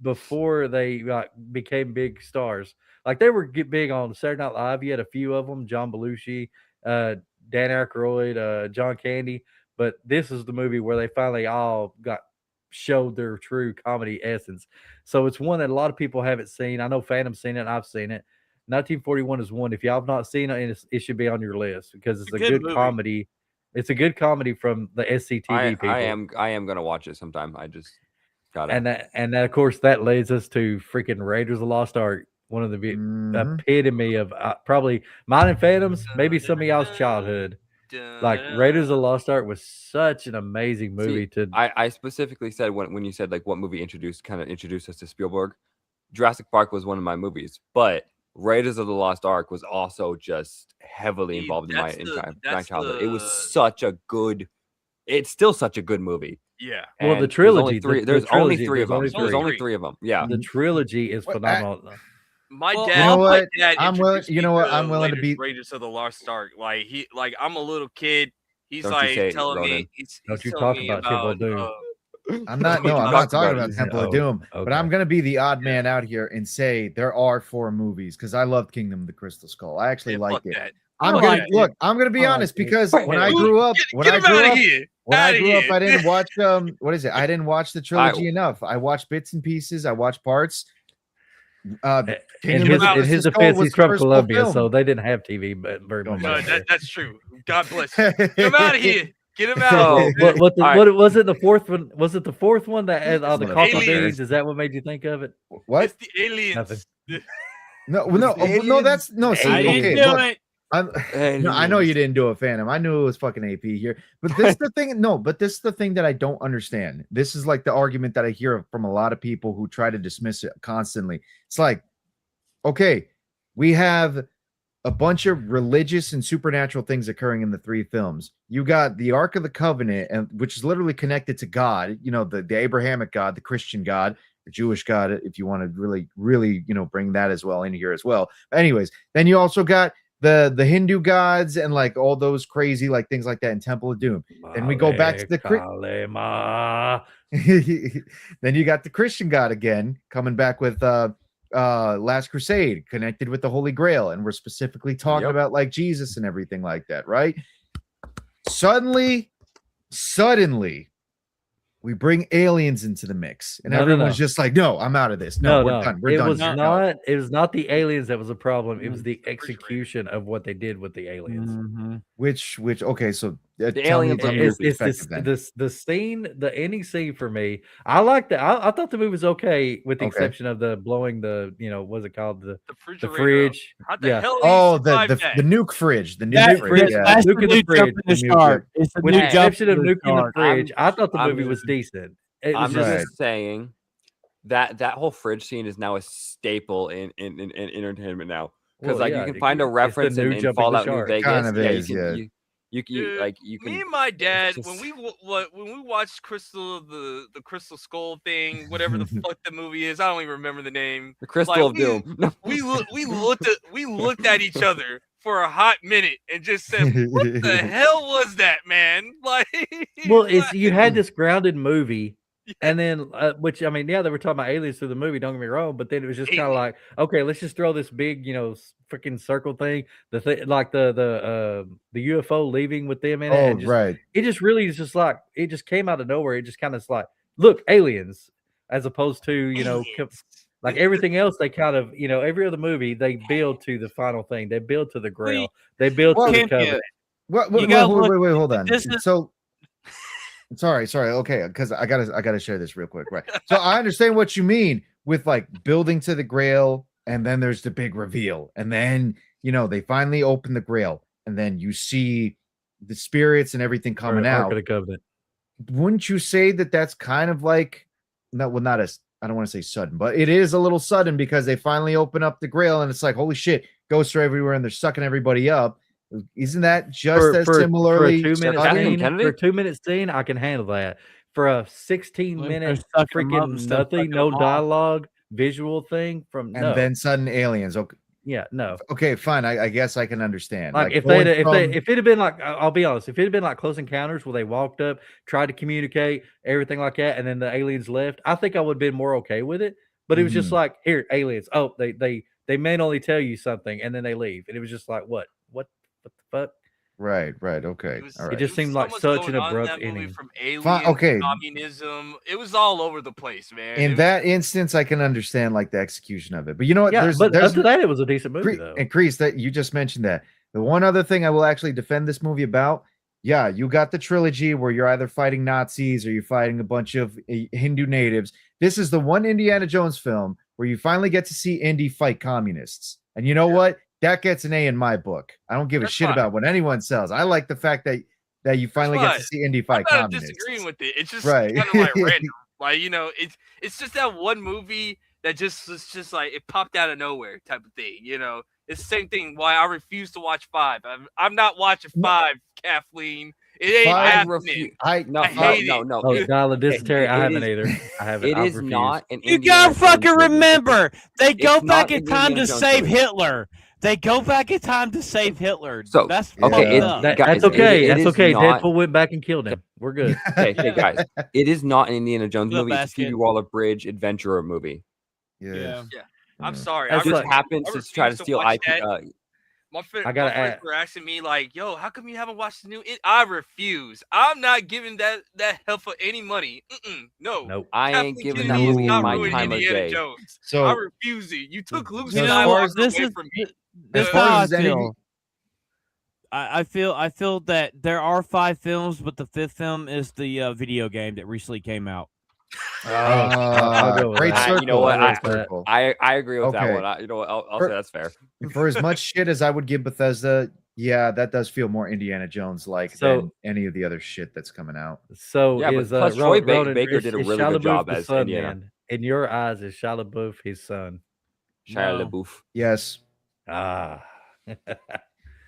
before they became big stars. Like they were big on Saturday Night Live. You had a few of them: John Belushi, Dan Aykroyd, John Candy. But this is the movie where they finally all showed their true comedy essence. So it's one that a lot of people haven't seen. I know Phantom's seen it, and I've seen it. 1941 is one. If y'all have not seen it, it should be on your list because it's a good comedy. It's a good comedy from the SCTV people. I am gonna watch it sometime. I just got it. And that of course that leads us to freaking Raiders of the Lost Ark. One of the epitome of probably mine and Phantom's, maybe some of y'all's childhood. Like Raiders of the Lost Ark was such an amazing movie. I specifically said when you said like what movie introduced us to Spielberg, Jurassic Park was one of my movies, but Raiders of the Lost Ark was also just heavily involved in my childhood. It was such a good it's still such a good movie. Yeah. Well, the And trilogy. There's only three of them. There's There's only three of them. Yeah. The trilogy is What, phenomenal. My Well, dad, You know my what? dad I'm willing. introduced You know me what? to I'm willing to Raiders- be. Raiders of the Lost Ark. Like I'm a little kid. He's Don't you say like it, telling Ronan. me. He's Don't you telling talk me about Temple of Doom. I'm not. We No, I'm talked not talking about about it. Temple of Oh, Doom. But okay. I'm gonna be the odd man out here and say there are 4 movies because I love Kingdom of the Crystal Skull. I actually liked it. That. I'm I gonna like it. look. I'm gonna be I like honest it. because Right. when I Dude, grew up, Get him out of here. when I Outta grew up, here. I didn't watch what is it? I didn't watch the trilogy enough. I watched bits and pieces. I watched parts. In Kingdom of the his Crystal Skull defense, was he's the from first full Colombia, film. so they didn't have TV, but very much. No, out there. That's true. God bless you. Get him out of here. Get him out. So, What All right. what was it? The fourth one? Was it the fourth one that had all the It's coffee Aliens. beans? Is that what made you think of it? What? It's the aliens. Nothing. No. That's no. See, I Aliens. didn't okay, do look, it. no, I know you didn't do a Phantom. I knew it was fucking AP here. But this is the thing. No, but this is the thing that I don't understand. This is like the argument that I hear from a lot of people who try to dismiss it constantly. It's like, okay, we have a bunch of religious and supernatural things occurring in the 3 films. You got the Ark of the Covenant, and which is literally connected to God, the Abrahamic God, the Christian God, the Jewish God, if you want to really, bring that as well in here as well. But anyways, then you also got the Hindu gods and like all those crazy like things like that in Temple of Doom. Then we go back to the Kalema. then you got the Christian God again coming back with Last Crusade connected with the Holy Grail, and we're specifically talking Yep. about like Jesus and everything like that, right? Suddenly we bring aliens into the mix, and No. everyone's just like, no, I'm out of this. No, we're done. We're it done. was here. not. It was not the aliens that was a problem. It was the Refrigerator. execution of what they did with the aliens. Mhm. Which okay, so The tell me aliens from are your It's this perspective then. the scene, the ending scene for me. I liked that. I thought the movie was okay, with the Okay. exception of the blowing the what's it called, the refrigerator. fridge. How the Yeah. hell? Oh, he the survived the, that? the nuke fridge. The nuke That, fridge. fridge, Yeah. that's Nuke the in the new fridge, jump in the the nuke, shark. It's the With new the jump exception of in the nuke in the shark. fridge, I thought the I'm movie was decent. It I'm was just Right. just saying that whole fridge scene is now a staple in entertainment now, because Well, like yeah, you can find a it's the reference new in jumping the Fallout New shark. Vegas. Kind of yeah, is, yeah. You Dude, can me and my dad just- when we watched the Crystal Skull thing, whatever the fuck the movie is, I don't even remember the name. the Crystal like, of Doom. No. We looked at each other for a hot minute and just said, "What the hell was that, man?" Like, Well, it's you like- had this grounded movie, and then which I mean, yeah, they were talking about aliens through the movie. Don't get me wrong, but then it was just kind of like, okay, let's just throw this big, freaking circle thing, the thing like the UFO leaving with them in it. Oh, And just, right. It just really is just like it just came out of nowhere. It just kind of like, look, aliens, as opposed to like everything else. They kind of every other movie they build to the final thing. They build to the Grail. They build Well, to the Can't be Covenant. You gotta look- Wait, hold on. this is- So sorry. Okay, because I gotta share this real quick. Right. So I understand what you mean with like building to the Grail, and then there's the big reveal, and then they finally open the Grail, and then you see the spirits and everything coming Ark out. of the Covenant. Wouldn't you say that that's kind of like not as I don't want to say sudden, but it is a little sudden because they finally open up the Grail and it's like, holy shit, ghosts are everywhere and they're sucking everybody up. Isn't that just as similarly for a 2-minute Kathleen scene? Kennedy? For a 2-minute scene, I can handle that. For a 16-minute They're sucking 'em up freaking instead of nothing, sucking no 'em off. dialogue, visual thing from and then sudden aliens? Okay, no. okay, fine. I guess I can understand. Like if going if it had been like, I'll be honest, if it had been like Close Encounters where they walked up, tried to communicate, everything like that, and then the aliens left, I think I would have been more okay with it. But it was just like, here, aliens. Oh, they manually tell you something and then they leave, and it was just like, what the fuck? right, okay, all right. It just seemed like so much such an going on in abrupt that movie, ending. from aliens, okay. communism. It was all over the place, man. In that instance, I can understand like the execution of it. But you know what? Yeah, but there's after that, it was a decent movie though. and Kreese, that you just mentioned that. The one other thing I will actually defend this movie about, yeah, you got the trilogy where you're either fighting Nazis or you're fighting a bunch of Hindu natives. This is the one Indiana Jones film where you finally get to see Indy fight communists. And you know what? That gets an A in my book. I don't give a That's shit fine. about what anyone says. I like the fact that you finally get to fine. see Indy I'm fight not communists. disagreeing with it. It's just Right. kind of like random. Like, it's just that one movie that it's just like it popped out of nowhere type of thing. It's the same thing why I refuse to watch 5. I'm not watching 5, Kathleen. It ain't Five happening. No, I hate no, it. no. Oh, Dial of Dysentery. I it haven't is- either. I haven't. It I've is refused. not an You Indiana gotta fucking Jones movie. remember, they go It's back not in an time Indiana to Jones save movie. Hitler. They go back in time to save Hitler. So, That's okay, fucked up. That's guys, okay. it That's is okay. not- Deadpool went back and killed him. We're good. Okay, guys, it is not an Indiana Jones Good movie. It's a basket. Phoebe Waller-Bridge adventurer movie. Yeah. I'm sorry. That's I It like- just happens I to try to refuse to steal watch IP. that. My I gotta friends add- were asking me like, "Yo, how come you haven't watched the new?" I refuse. I'm not giving that heifer any money. No. Nope. I ain't Kathleen giving that Kennedy is movie not my ruining time of Indiana day. Jones. So- I refuse it. You took Luke You as know, far Skywalker this away is from me. this As is far how I as any- feel. I feel that there are 5 films, but the 5th film is the video game that recently came out. I'll go with Great that. circle. You know what? Great I- circle. I agree with that Okay. one. You know what? I'll For- say that's fair. For as much shit as I would give Bethesda, yeah, that does feel more Indiana Jones like So- than any of the other shit that's coming out. So Yeah, but is plus Ro- Troy Ronan, Baker did a is really good Shia job LaBeouf the as son, Indiana. man? In your eyes, is Shia LaBeouf his son? Shia No. LaBeouf. Yes. Ah.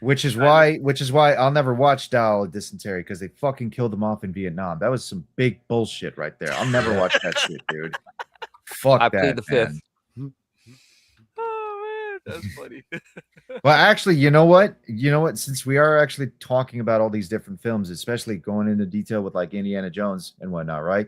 Which is why I'll never watch Dial of Dysentery because they fucking killed him off in Vietnam. That was some big bullshit right there. I'll never watch that shit, dude. Fuck I that. played the 5th. man. Oh man, that's funny. Well, actually, you know what? Since we are actually talking about all these different films, especially going into detail with like Indiana Jones and whatnot, right?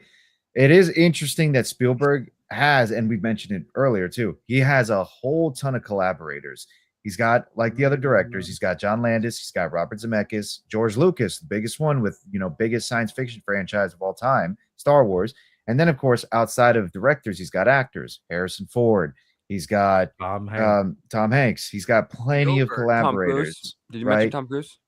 It is interesting that Spielberg has, and we mentioned it earlier too, he has a whole ton of collaborators. He's got, like the other directors, he's got John Landis, he's got Robert Zemeckis, George Lucas, the biggest one with, biggest science fiction franchise of all time, Star Wars. And then, of course, outside of directors, he's got actors, Harrison Ford. He's got Tom Hanks. Tom Hanks. He's got plenty of Joker. Tom collaborators. Cruise. Did you right? mention Tom Cruise?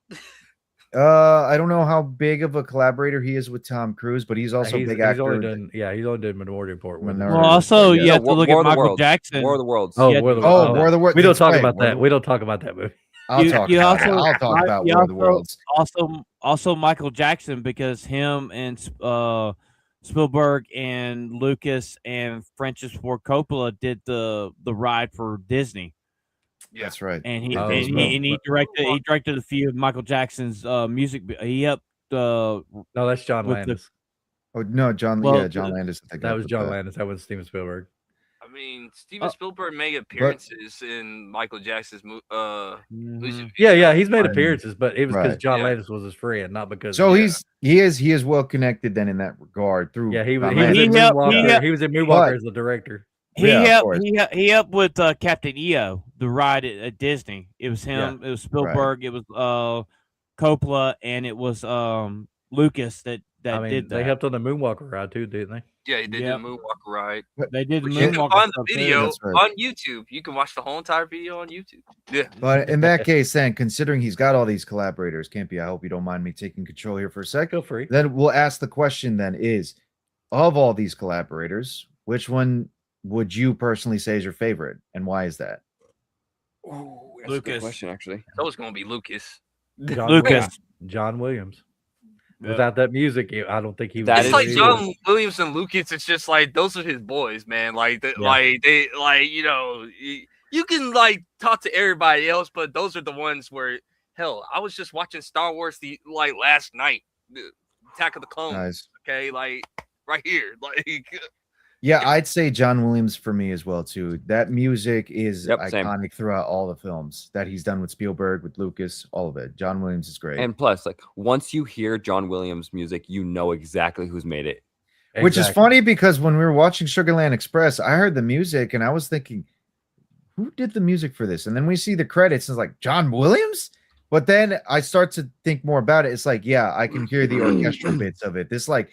I don't know how big of a collaborator he is with Tom Cruise, but he's also a big actor. He's only done Minority Report. With him. Minority Well, also Yeah. you have to look War at of the Michael Worlds. Jackson. War of the Worlds. Oh, Yeah. War of the Oh, Worlds. War of the Worlds. We don't That's talk right, about War of that. the- We don't talk about that movie. I'll You- talk you about it. also- I'll talk about you War of the also- Worlds. Also Michael Jackson, because him and Spielberg and Lucas and Francis Ford Coppola did the ride for Disney, Yeah. That's right. and he Oh, and so- he directed a few of Michael Jackson's music. He helped. No, that's John With the- Landis. Oh no, John. Well, yeah, John Landis. I think That I was put John that. Landis. That was Steven Spielberg. I mean, Steven Oh. Spielberg made appearances in Michael Jackson's music. Yeah, he's made Right. appearances, but it was because Right. John Yeah. Landis was his friend, not because. So Yeah. he is well connected then in that regard through. yeah, he was. John He was Landis. in He helped- Moonwalker. he He was in Moonwalker but- as the director. He Yeah, of helped. course. He helped with Captain EO, the ride at Disney. It was him. It was Spielberg. It was Coppola, and it was Lucas that I mean, did that. they helped on the Moonwalker ride too, didn't they? Yeah, he did Yep. the Moonwalker ride. They did the Which you can Moonwalker find the stuff, too. video That's right. on YouTube. You can watch the whole entire video on YouTube. Yeah. But in that case, then considering he's got all these collaborators, Campy, I hope you don't mind me taking control here for a sec. Feel free. Then we'll ask the question: then is of all these collaborators, which would you personally say is your favorite, and why is that? Ooh, that's a Lucas. good question, actually. That was gonna be Lucas. John Lucas. Williams. John Williams. Yeah. Without that music, I don't think he would. That It's is like true. John Williams and Lucas. It's just like those are his boys, man. Like, you can like talk to everybody else, but those are the ones where hell, I was just watching Star Wars last night, the Attack of the Clones. Nice. Okay, like right here, like Yeah, I'd say John Williams for me as well too. That music is Yep, same. iconic throughout all the films that he's done with Spielberg, with Lucas, all of it. John Williams is great. And plus, like once you hear John Williams music, you know exactly who's made it. Which is Exactly. funny because when we were watching Sugarland Express, I heard the music and I was thinking, who did the music for this? And then we see the credits and it's like, John Williams? But then I start to think more about it. It's like, yeah, I can hear the orchestral bits of it. This like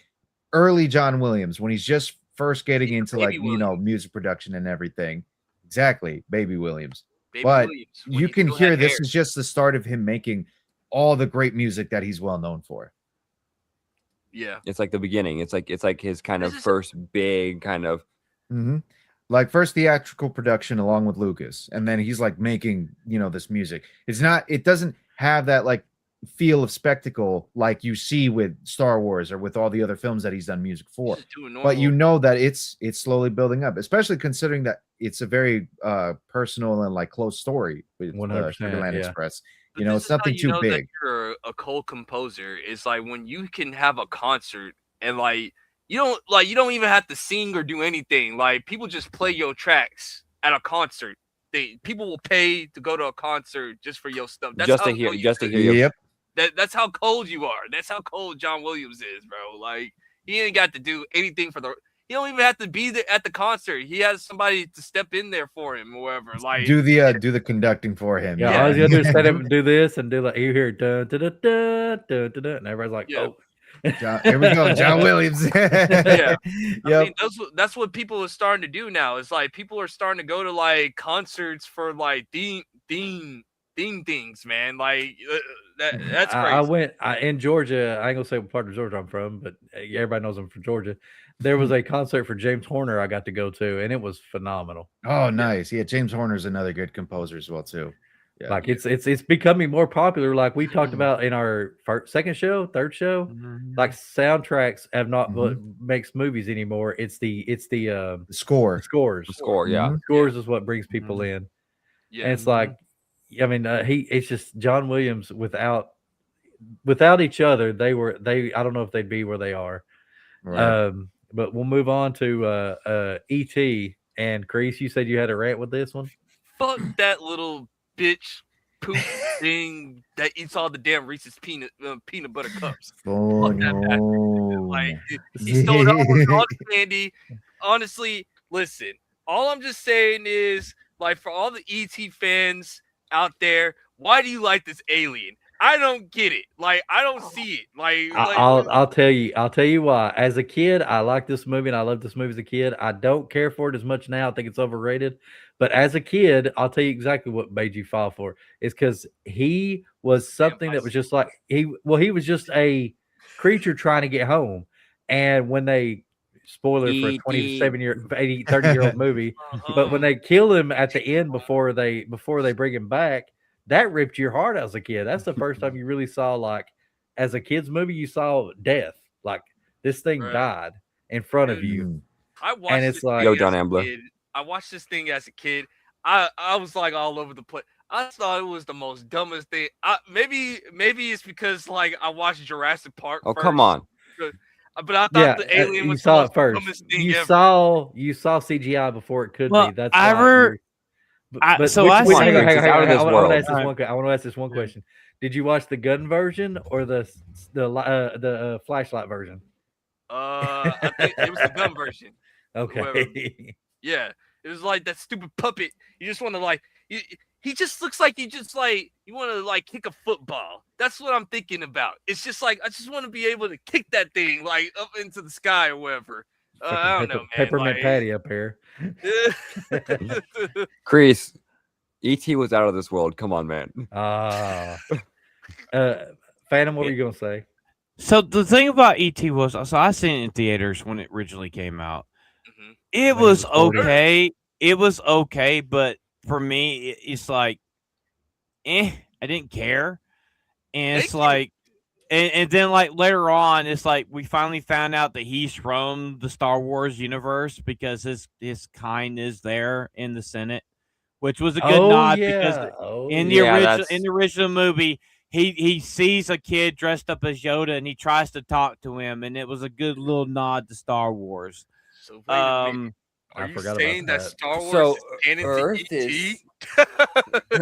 early John Williams when he's just first getting into Baby music production and everything. Exactly, Baby Williams. Baby But Williams, when You he can still hear had this hair. is just the start of him making all the great music that he's well known for. Yeah, It's like the beginning. It's like his kind of This is- first big kind of. Mhm. Like first theatrical production along with Lucas, and then he's like making this music. It doesn't have that like feel of spectacle like you see with Star Wars or with all the other films that he's done music for. just doing But you normal- know that it's slowly building up, especially considering that it's a very personal and like close story with 100%, Sugarland yeah. Express. You know, this it's is how nothing you too know that big. you're a cold composer. It's like when you can have a concert and like you don't even have to sing or do anything. Like people just play your tracks at a concert. People will pay to go to a concert just for your stuff. That's Just how to hear, cold just to you hear you. Yep. that's how cold you are. That's how cold John Williams is, bro. Like he ain't got to do anything for the. He don't even have to be at the concert. He has somebody to step in there for him or whatever. Like Do the conducting for him. Yeah, all you gotta do is stand up and do this and do like you hear dun, dun, dun, dun, dun, dun, dun, and everybody's like, Yeah. oh. Here we go, John Williams. Yeah. I Yep. mean, that's what people are starting to do now. It's like people are starting to go to like concerts for like theme things, man. Like that's crazy. I went in Georgia. I ain't gonna say what part of Georgia I'm from, but everybody knows I'm from Georgia. There was a concert for James Horner I got to go to, and it was phenomenal. Oh, nice. Yeah, James Horner's another good composer as well too. Yeah. Like it's becoming more popular. Like we talked about in our third show. Like soundtracks have not what makes movies anymore. It's the score. scores. The score, yeah. Scores is what brings people in. Yeah. And it's like, I mean, it's just John Williams without each other. I don't know if they'd be where they are. Right. But we'll move on to E.T. and Kreese. You said you had a rant with this one. Fuck that little bitch poop thing that eats all the damn Reese's peanut butter cups. Oh, Fuck that no. Like he stole all the candy. Honestly, listen. All I'm just saying is, like, for all the ET fans out there, why do you like this alien? I don't get it. Like, I don't see it. I'll tell you why. As a kid, I liked this movie and I loved this movie as a kid. I don't care for it as much now. I think it's overrated. But as a kid, I'll tell you exactly what made you fall for it. It's because he was something that was just like he was just a creature trying to get home. And when they spoiler for a 30-year-old movie, but when they kill him at the end before they bring him back, that ripped your heart out as a kid. That's the first time you really saw, like, as a kid's movie, you saw death. Like, this thing died in front of you. I watched and it's like, Yo, John Ambler. I watched this thing as a kid. I was like all over the place. I thought it was the most dumbest thing. Maybe it's because like I watched Jurassic Park. Oh, first, come on. But I thought the alien was saw the it first. dumbest thing You ever. saw CGI before it could be. That's I why. I But so I which- see- hang on, It's out of this I want world. to ask this one. I want to ask this one question. Did you watch the gun version or the flashlight version? I think it was the gun version. Okay. Yeah, it was like that stupid puppet. You just want to like. He just looks like you want to like kick a football. That's what I'm thinking about. It's just like I just want to be able to kick that thing like up into the sky or whatever. I don't know, man. Peppermint Patty up here. Kreese, E.T. was out of this world. Come on, man. Phantom, what were you gonna say? So the thing about E.T. was, so I seen it in theaters when it originally came out. It was okay. It was okay, but for me, it's like, I didn't care. And it's like, and then like later on, it's like we finally found out that he's from the Star Wars universe because his kind is there in the Senate, which was a good nod because in the original movie, he sees a kid dressed up as Yoda and he tries to talk to him, and it was a good little nod to Star Wars. So wait a minute. Are you saying that Star Wars is canon Earth to E.T.?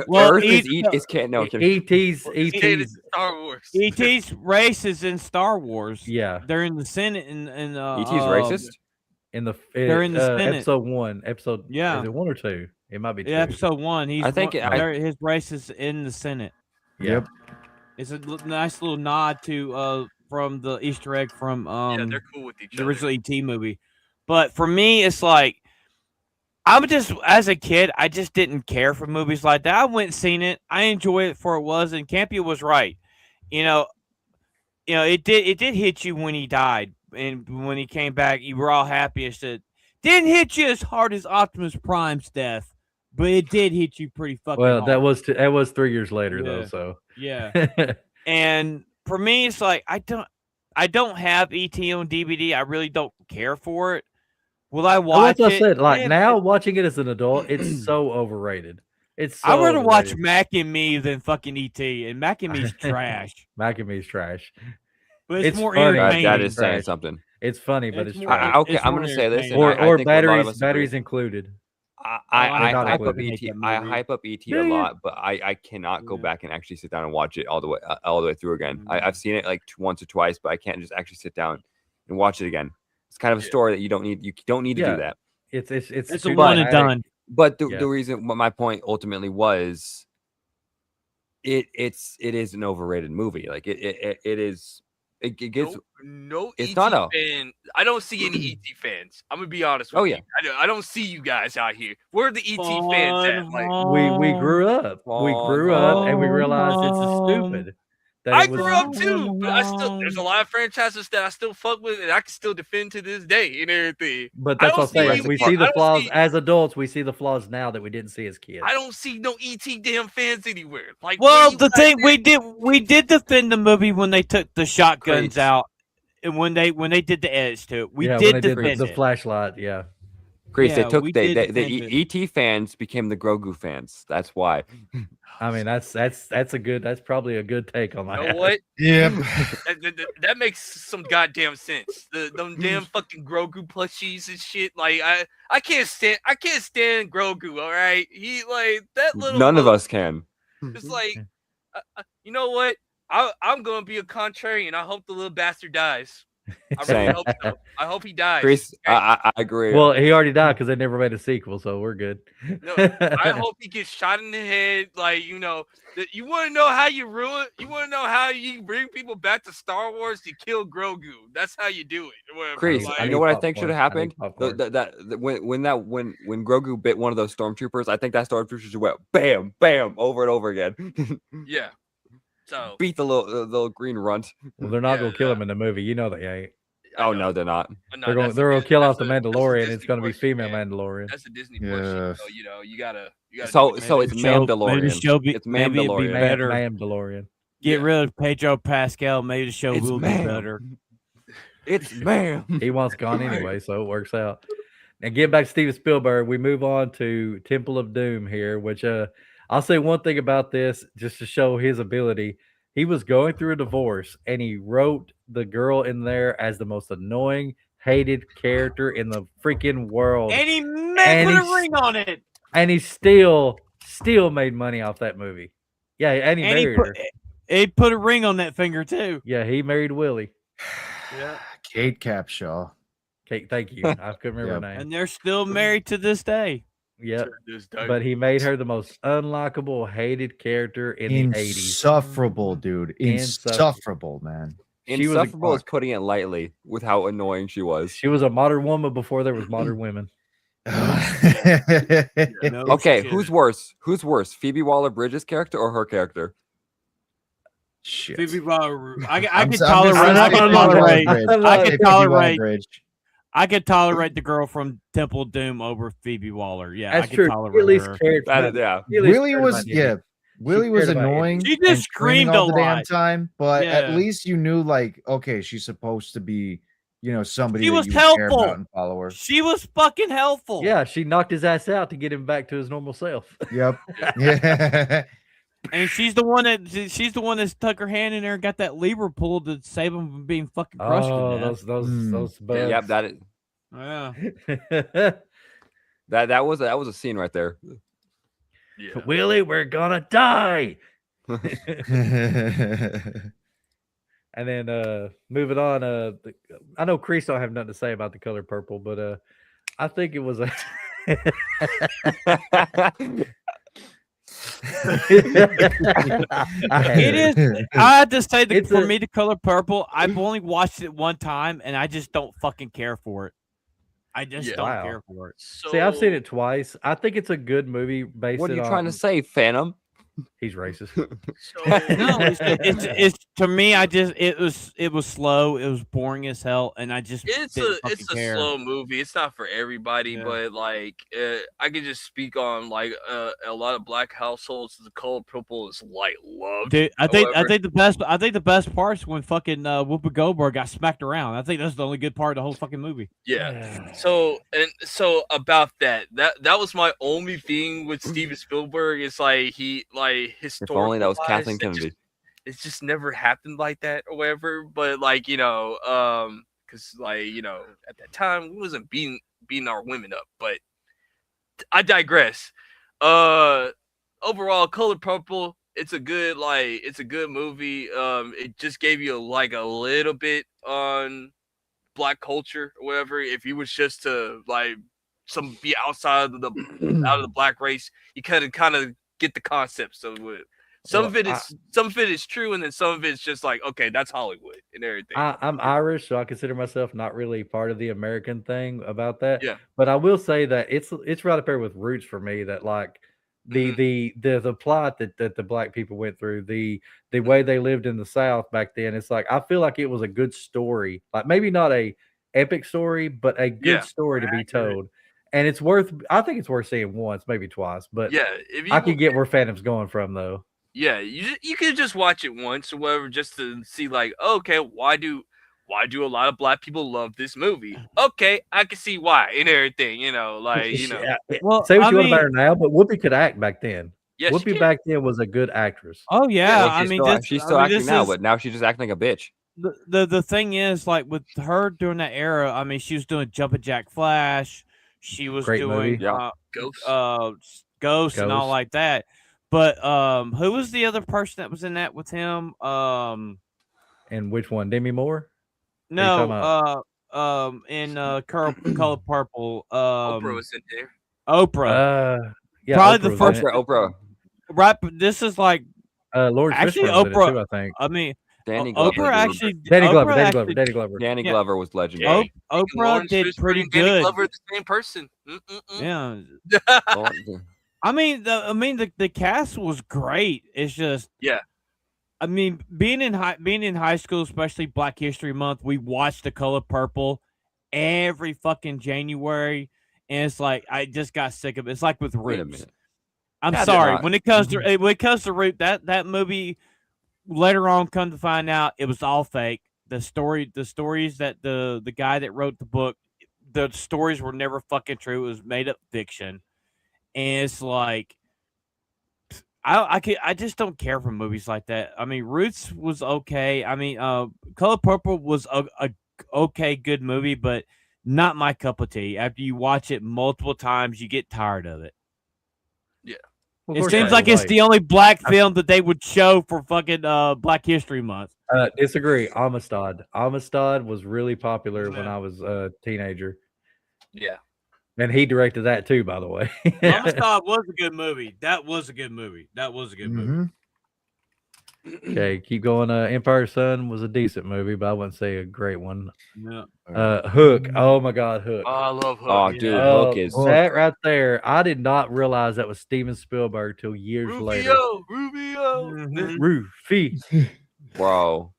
Well, Earth is canon. No, E.T.'s Star Wars. E.T.'s race is in Star Wars. Yeah, they're in the Senate and E.T.'s racist. They're in the Senate. Episode 1. Episode yeah. Is it 1 or 2? It might be 2. Episode 1. His race is in the Senate. Yep. It's a nice little nod to from the Easter egg from yeah, they're cool with each the other. original E.T. movie. But for me, it's like I'm just as a kid, I just didn't care for movies like that. I went and seen it. I enjoyed it for it was, and Campy was right. You know, it did hit you when he died, and when he came back, you were all happy. It didn't hit you as hard as Optimus Prime's death, but it did hit you pretty fucking hard. That was 3 years later though. So yeah. And for me, it's like I don't have E.T. on DVD. I really don't care for it. Will I watch it? Like now, watching it as an adult, it's so overrated. It's so I'd rather watch overrated. Mac and Me than fucking E.T. And Mac and Me's trash, Mac and Me's trash. but it's, It's more funny. entertaining. That is saying trash. something. It's funny, but It's it's more- trash. Okay, it's I'm more going to say this, and entertaining. Or I think a lot of us batteries agree. included. I they're not hype up included. hate ET. that I movie. hype up ET Do a you? lot, but I cannot go Yeah. back and actually sit down and watch it all the way through again. I've seen it like once or twice, but I can't just actually sit down and watch it again. It's kind of a story that you don't need. You don't need to Yeah. do that. It's It's too a one and dramatic. done. But Yeah. the reason, what my point ultimately was, it is an overrated movie. Like it is. It gets. No It's ET not a- fan. I don't see any ET fans. I'm gonna be honest with Oh, you. yeah. I don't see you guys out here. Where are the ET fans at? Like, We grew up. We grew up and we realized it's Home. stupid. That I it was grew up too, but there's a lot of franchises that I still fuck with and I can still defend to this day and everything. But I that's what don't I'm saying. see- We I see the don't flaws see- as adults. We see the flaws now that we didn't see as kids. I don't see no ET damn fans anywhere. Like, Well, where you the guys thing at? we did defend the movie when they took the shotguns Crates. out, and when they did the edits to it, we yeah, did when they did defend the it. flashlight. Yeah, Chris, Yeah, they took we the did defend ET fans became the Grogu fans. That's why. I mean that's probably a good take on that. You know what? Yep. That makes some goddamn sense. Them damn fucking Grogu plushies and shit. Like I can't stand Grogu. All right, he like that little. None of mother- us can. It's like, you know what? I'm gonna be a contrarian. I hope the little bastard dies. I really Same. hope so. I hope he dies. Chris, okay? I agree. Well, he already died because they never made a sequel, so we're good. No, I hope he gets shot in the head. Like, you know, you want to know how you ruin. You want to know how you bring people back to Star Wars? You kill Grogu. That's how you do it. Whatever, Chris, like- you need know what I think should popcorn. have I need happened? popcorn. When Grogu bit one of those stormtroopers, I think that stormtrooper just went bam, bam, over and over again. yeah. So Beat the little green runt. Well, they're not Yeah, gonna kill him in the movie. You know they ain't. I Oh know. no, they're not. No, They're that's gonna a kill Dis- off the that's a- that's a Mandalorian. It's Disney gonna be portion, female man. Mandalorian. That's a Disney portion. Yeah. So you know you gotta. So do it. so it's Maybe the show Mandalorian. be- It's maybe it'd be Mandalorian. better. Mandalorian. Get Yeah. rid of Pedro Pascal. Maybe the show It's will ma'am. be better. It's man. He wants gone anyway, so it works out. And getting back to Steven Spielberg, we move on to Temple of Doom here, which I'll say one thing about this just to show his ability. He was going through a divorce and he wrote the girl in there as the most annoying, hated character in the freaking world. And he And put a he's- ring on it. And he still made money off that movie. Yeah, and he And he married put, her. he put a ring on that finger too. Yeah, he married Willie. Yeah. Kate Capshaw. Okay, thank you. I couldn't remember her name. And they're still married to this day. Yep. This day. But he made her the most unlikable, hated character in the 80s. Insufferable, dude. Insufferable, man. She was a Insufferable is fuck. putting it lightly with how annoying she was. She was a modern woman before there was modern women. No Okay, shit. who's worse? Who's worse, Phoebe Waller-Bridges' character or her character? Shit. Phoebe Waller- I I'm could s- I'm just- tolerate. I'm I could Phoebe tolerate. Waller-Bridge. I I Say could Phoebe tolerate. Waller-Bridge. I could tolerate the girl from Temple of Doom over Phoebe Waller. Yeah, I That's could true. He tolerate at least her. cared. That for is, yeah. he at least Willie cared was about Indy. yeah. Willie was cared about it. annoying. She just and screaming screamed all a the damn lot. time, but at Yeah. least you knew, like, okay, she's supposed to be, somebody She that was you care helpful. about and follow her. She was fucking helpful. Yeah, she knocked his ass out to get him back to his normal self. Yep. Yeah. And she's the one that stuck her hand in there and got that lever pulled to save him from being fucking crushed to Oh, death. those bugs. Yep, that is Yeah. that was a scene right there. yeah. Willie, we're gonna die. And then moving on, I know Kreese don't have nothing to say about the color purple, but I think it was a It is. I have to say that It's for a- me, the color purple, I've only watched it one time, and I just don't fucking care for it. I just Yeah. don't Wow. care for it. So, See, I've seen it twice. I think it's a good movie based What are you on trying to say, Phantom? He's racist. So No, it's to me. It was slow. It was boring as hell, and I just it's didn't a fucking care. slow movie. It's not for everybody, Yeah. but like I could just speak on like a lot of black households. The Color Purple is like loved. Dude, I think However, the best part's when fucking Whoopi Goldberg got smacked around. I think that's the only good part of the whole fucking movie. yeah. So about that was my only thing with Steven Spielberg. It's like his If only that was story-wise, Kathleen Kennedy. it's just never happened like that or whatever. But like, because like, at that time we wasn't beating our women up. But I digress. Overall, Color Purple, it's a good movie. It just gave you like a little bit on black culture or whatever. If you was just to like be outside of the black race, you kind of get the concepts of it. Some of it is true, and then some of it's just like, okay, that's Hollywood and everything. I'm Irish, so I consider myself not really part of the American thing about that. Yeah. But I will say that it's right up there with Roots for me. That like the plot that the black people went through, the way they lived in the South back then. It's like I feel like it was a good story, like maybe not a epic story, but a good story to be told. And I think it's worth seeing once, maybe twice. But yeah, I can get where Phantom's going from though. Yeah, you could just watch it once or whatever, just to see like, okay, why do a lot of black people love this movie? Okay, I can see why and everything, like Well, say what I you want mean- about her now, but Whoopi could act back then. Yeah, she Whoopi can. back then was a good actress. Oh yeah, Well, I mean, she's still acting now, but now she's just acting like a bitch. the thing is, like with her during that era, I mean, she was doing Jumpin' Jack Flash, she was Great doing movie. Yeah. Ghost and all Ghost. like that. But who was the other person that was in that with him? And which one? Demi Moore? No, in Color Purple, Oprah was in there. Oprah. Yeah, Probably the Oprah was in first- it. Oprah. Right, but this is like Lawrence actually Fishburne was in it Oprah. too, I think. I mean, Danny Glover. Oprah actually. Danny Glover. Oprah Danny actually- Glover. Danny Glover. Danny Yeah. Glover was legendary. Oprah Lawrence did Fishburne pretty and Danny good. Glover are the same person. Mm-mm-mm. Yeah. Oh, I mean, the cast was great. It's just, Yeah. I mean, being in high school, especially Black History Month, we watched The Color Purple every fucking January, and it's like I just got sick of it. It's like with Wait a Roots. minute. I'm That's sorry. not- When it comes to Root, that movie later on, come to find out, it was all fake. The stories that the guy that wrote the book, the stories were never fucking true. It was made up fiction. And it's like I just don't care for movies like that. I mean, Roots was okay. I mean, Color Purple was a okay good movie, but not my cup of tea. After you watch it multiple times, you get tired of it. Of It course seems I like it's like. the only black film that they would show for fucking Black History Month. Disagree. Amistad. Amistad was really popular when Yeah. I was a teenager, Yeah. and he directed that too, by the way. Amistad was a good movie. That was a good movie. Mhm. Okay, keep going. Empire Sun was a decent movie, but I wouldn't say a great one. Yeah. Hook. Oh my God, Hook. Oh, I love Hook. Oh, dude, Oh, Hook is. that right there. I did not realize that was Steven Spielberg till years later. Rubio. Mhm. Rufy. Bro.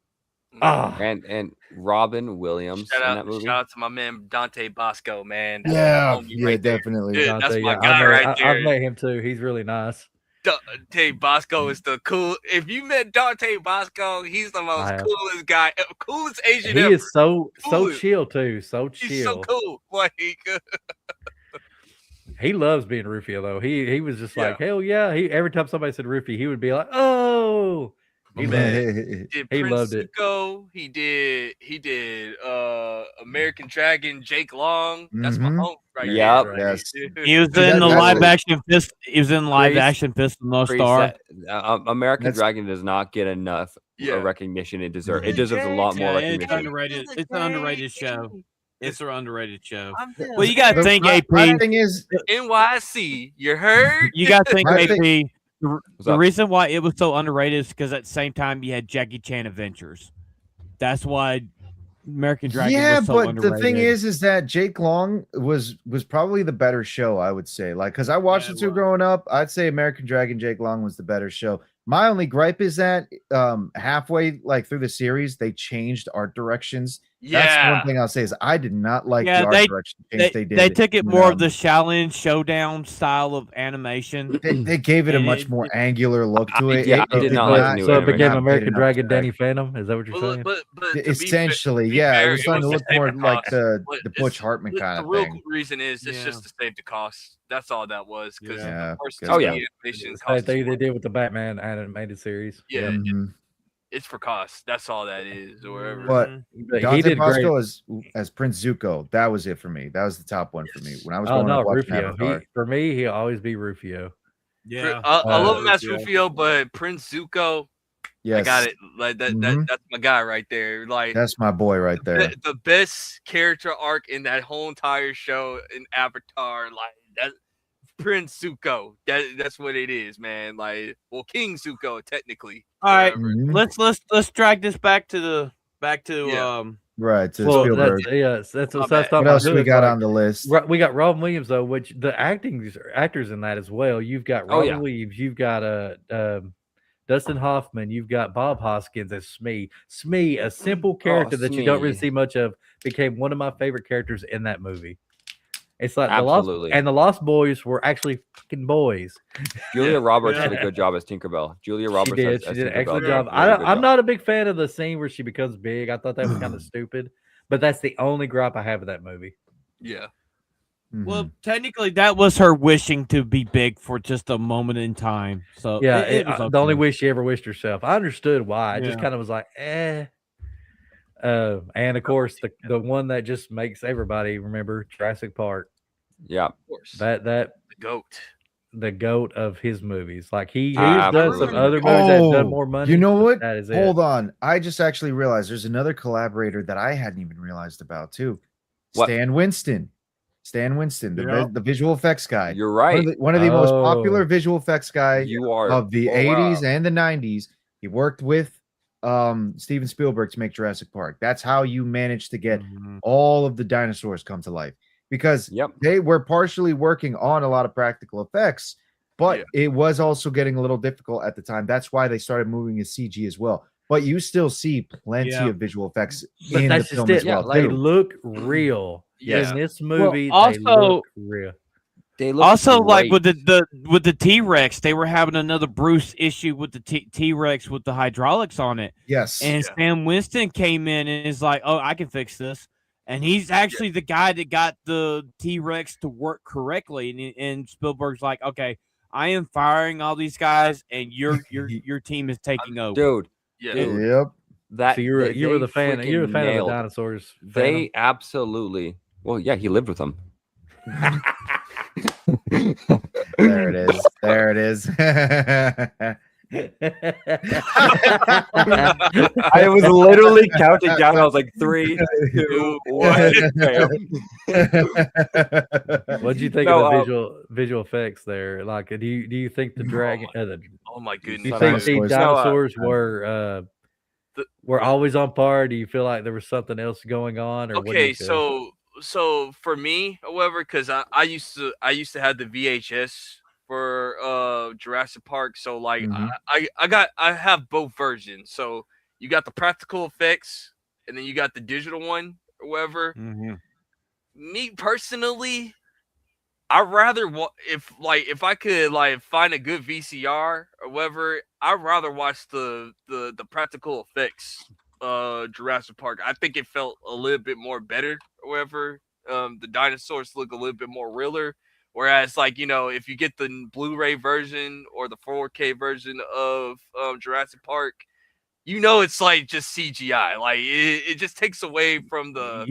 Ah, And Robin Williams Shout in that movie. out to my man Dante Bosco, man. That's Yeah, my homie yeah, right there. definitely. Dude, Dante, that's my yeah, guy right there. I've met him too. He's really nice. Dante Bosco is the cool. If you met Dante Bosco, he's the most I have. coolest guy, coolest Asian He ever. is so Cool. chill too. So He's so chill. cool. Like, He loves being Rufio though. He was just like, hell yeah. He every time somebody said Rufio, he would be like, oh. He loved it. did He Prince loved it. Zuko. He did American Dragon, Jake Long. That's my Mhm. home right Yep. there. Yes. He was That- in the that's live it. action fist. He was in live Priest- action Fist of the North Priest, Star. American That's- Dragon does not get enough Yeah. recognition it deserves. It deserves a lot more Yeah, it's recognition. underrated. It's an underrated show. It's an underrated show. Well, Well, you gotta think, My AP. thing is, NYC. You heard? You gotta think, My AP. The up? reason why it was so underrated is because at the same time you had Jackie Chan Adventures. That's why American Dragon Yeah, was so but underrated. the thing is that Jake Long was probably the better show, I would say. Like, because I watched Yeah, the it two was. growing up, I'd say American Dragon, Jake Long was the better show. My only gripe is that halfway like through the series, they changed art directions. That's one Yeah. thing I'll say is I did not like Yeah, the art direction change they did. they took it more of the in, challenge showdown style of animation. they gave it a and much more angular look to it. yeah, It I did did not like the new So it became not American enough Dragon respect. Danny Phantom. Is that what you're But, saying? but to Essentially, be yeah, fair, it was starting to to look save more the like cost. the But Butch Hartman kind the of real thing. reason is it's Yeah. just to save the cost. That's all that was. Because Yeah. the first Oh, 2D yeah. animation Same cost. thing they did with the Batman animated series. Yeah, Mhm. it's for cost. That's all that is, or whatever. But But he Dante did great. Bosco as Prince Zuko, that was it for me. That was the top one for me when I was Oh growing no, up watching Rufio. Avatar. For me, he'll always be Rufio. Yeah, I love him as Rufio. Rufio, but Prince Zuko, Yes, I got it. Like that, Mhm. that's my guy right there. Like that's my boy right there. the best character arc in that whole entire show in Avatar. Like that, Prince Zuko. That's what it is, man. Like, well, King Zuko technically. All right, whatever. Mhm. let's drag this back to Yeah. Right to Well, Spielberg. that's My what I was bad. talking What about. else too, we is got like, on the list? we got Robin Williams though, which the actors in that as well. You've got Oh, Robin yeah. Williams, you've got Dustin Hoffman, you've got Bob Hoskins as Smee. Smee, a simple character that you don't really Smee. see much of, became one of my favorite characters in that movie. It's like Absolutely. the Lost Boys were actually fucking boys. Julia Roberts Yeah. did a good job as Tinkerbell. Julia She Roberts did. She as did an Tinkerbell excellent did a job. really good I'm job. not a big fan of the scene where she becomes big. I thought that was kind of stupid, but that's the only gripe I have with that movie. Yeah. Mhm. Well, technically, that was her wishing to be big for just a moment in time. So Yeah, it was the only okay. wish she ever wished herself. I understood why. I just Yeah. kind of was like, eh. And of course, the one that just makes everybody remember Jurassic Park. Yeah. Of course. That the goat. the goat of his movies. Like he has done some Absolutely. other movies that have done Oh, more money. you know what? That is it. Hold on. I just actually realized there's another collaborator that I hadn't even realized about too. What? Stan Winston. Stan Winston, Yep. the visual effects guy. You're right. One of the most Oh. popular visual effects guy You are. of the Oh, wow. 80s and the 90s. He worked with Steven Spielberg to make Jurassic Park. That's how you managed to get Mhm. all of the dinosaurs come to life, because Yep. they were partially working on a lot of practical effects, but Yeah. it was also getting a little difficult at the time. That's why they started moving to CG as well. But you still see plenty Yeah. of visual effects But in the that's film just as it. well. They too. look real. Yeah. In this movie, they also- look real. They look Also, like with great. the T-Rex, they were having another Bruce issue with the T-Rex with the hydraulics on it, Yes. and Sam Winston came in and is like, "Oh, I can fix this," and he's actually the guy that got the T-Rex to work correctly. And Spielberg's like, "Okay, I am firing all these guys, and your team is taking over." Dude, Yeah. Dude. Yep. that So you were they the fan. You were the freaking fan of the nailed. dinosaurs. They absolutely. Well, yeah, he lived with them. There it is. There it is. I was literally counting down. I was like 3, 2, 1. What'd you think No, of the visual effects there? Like, do you think the dragon? Oh my Do goodness. you Son, think I- the Dinosaurs. dinosaurs The- were always on par? Do you feel like there was something else going on, or what do Okay, you feel? so for me, however, because I used to have the VHS for Jurassic Park, so like Mhm. I have both versions. So you got the practical effects, and then you got the digital one, or whatever. Mhm. Me personally, I'd rather if I could like find a good VCR or whatever, I'd rather watch the practical effects Jurassic Park. I think it felt a little bit more better or whatever. The dinosaurs look a little bit more realer. Whereas, like, if you get the Blu-ray version or the 4K version of Jurassic Park, it's like just CGI. Like it just takes away from the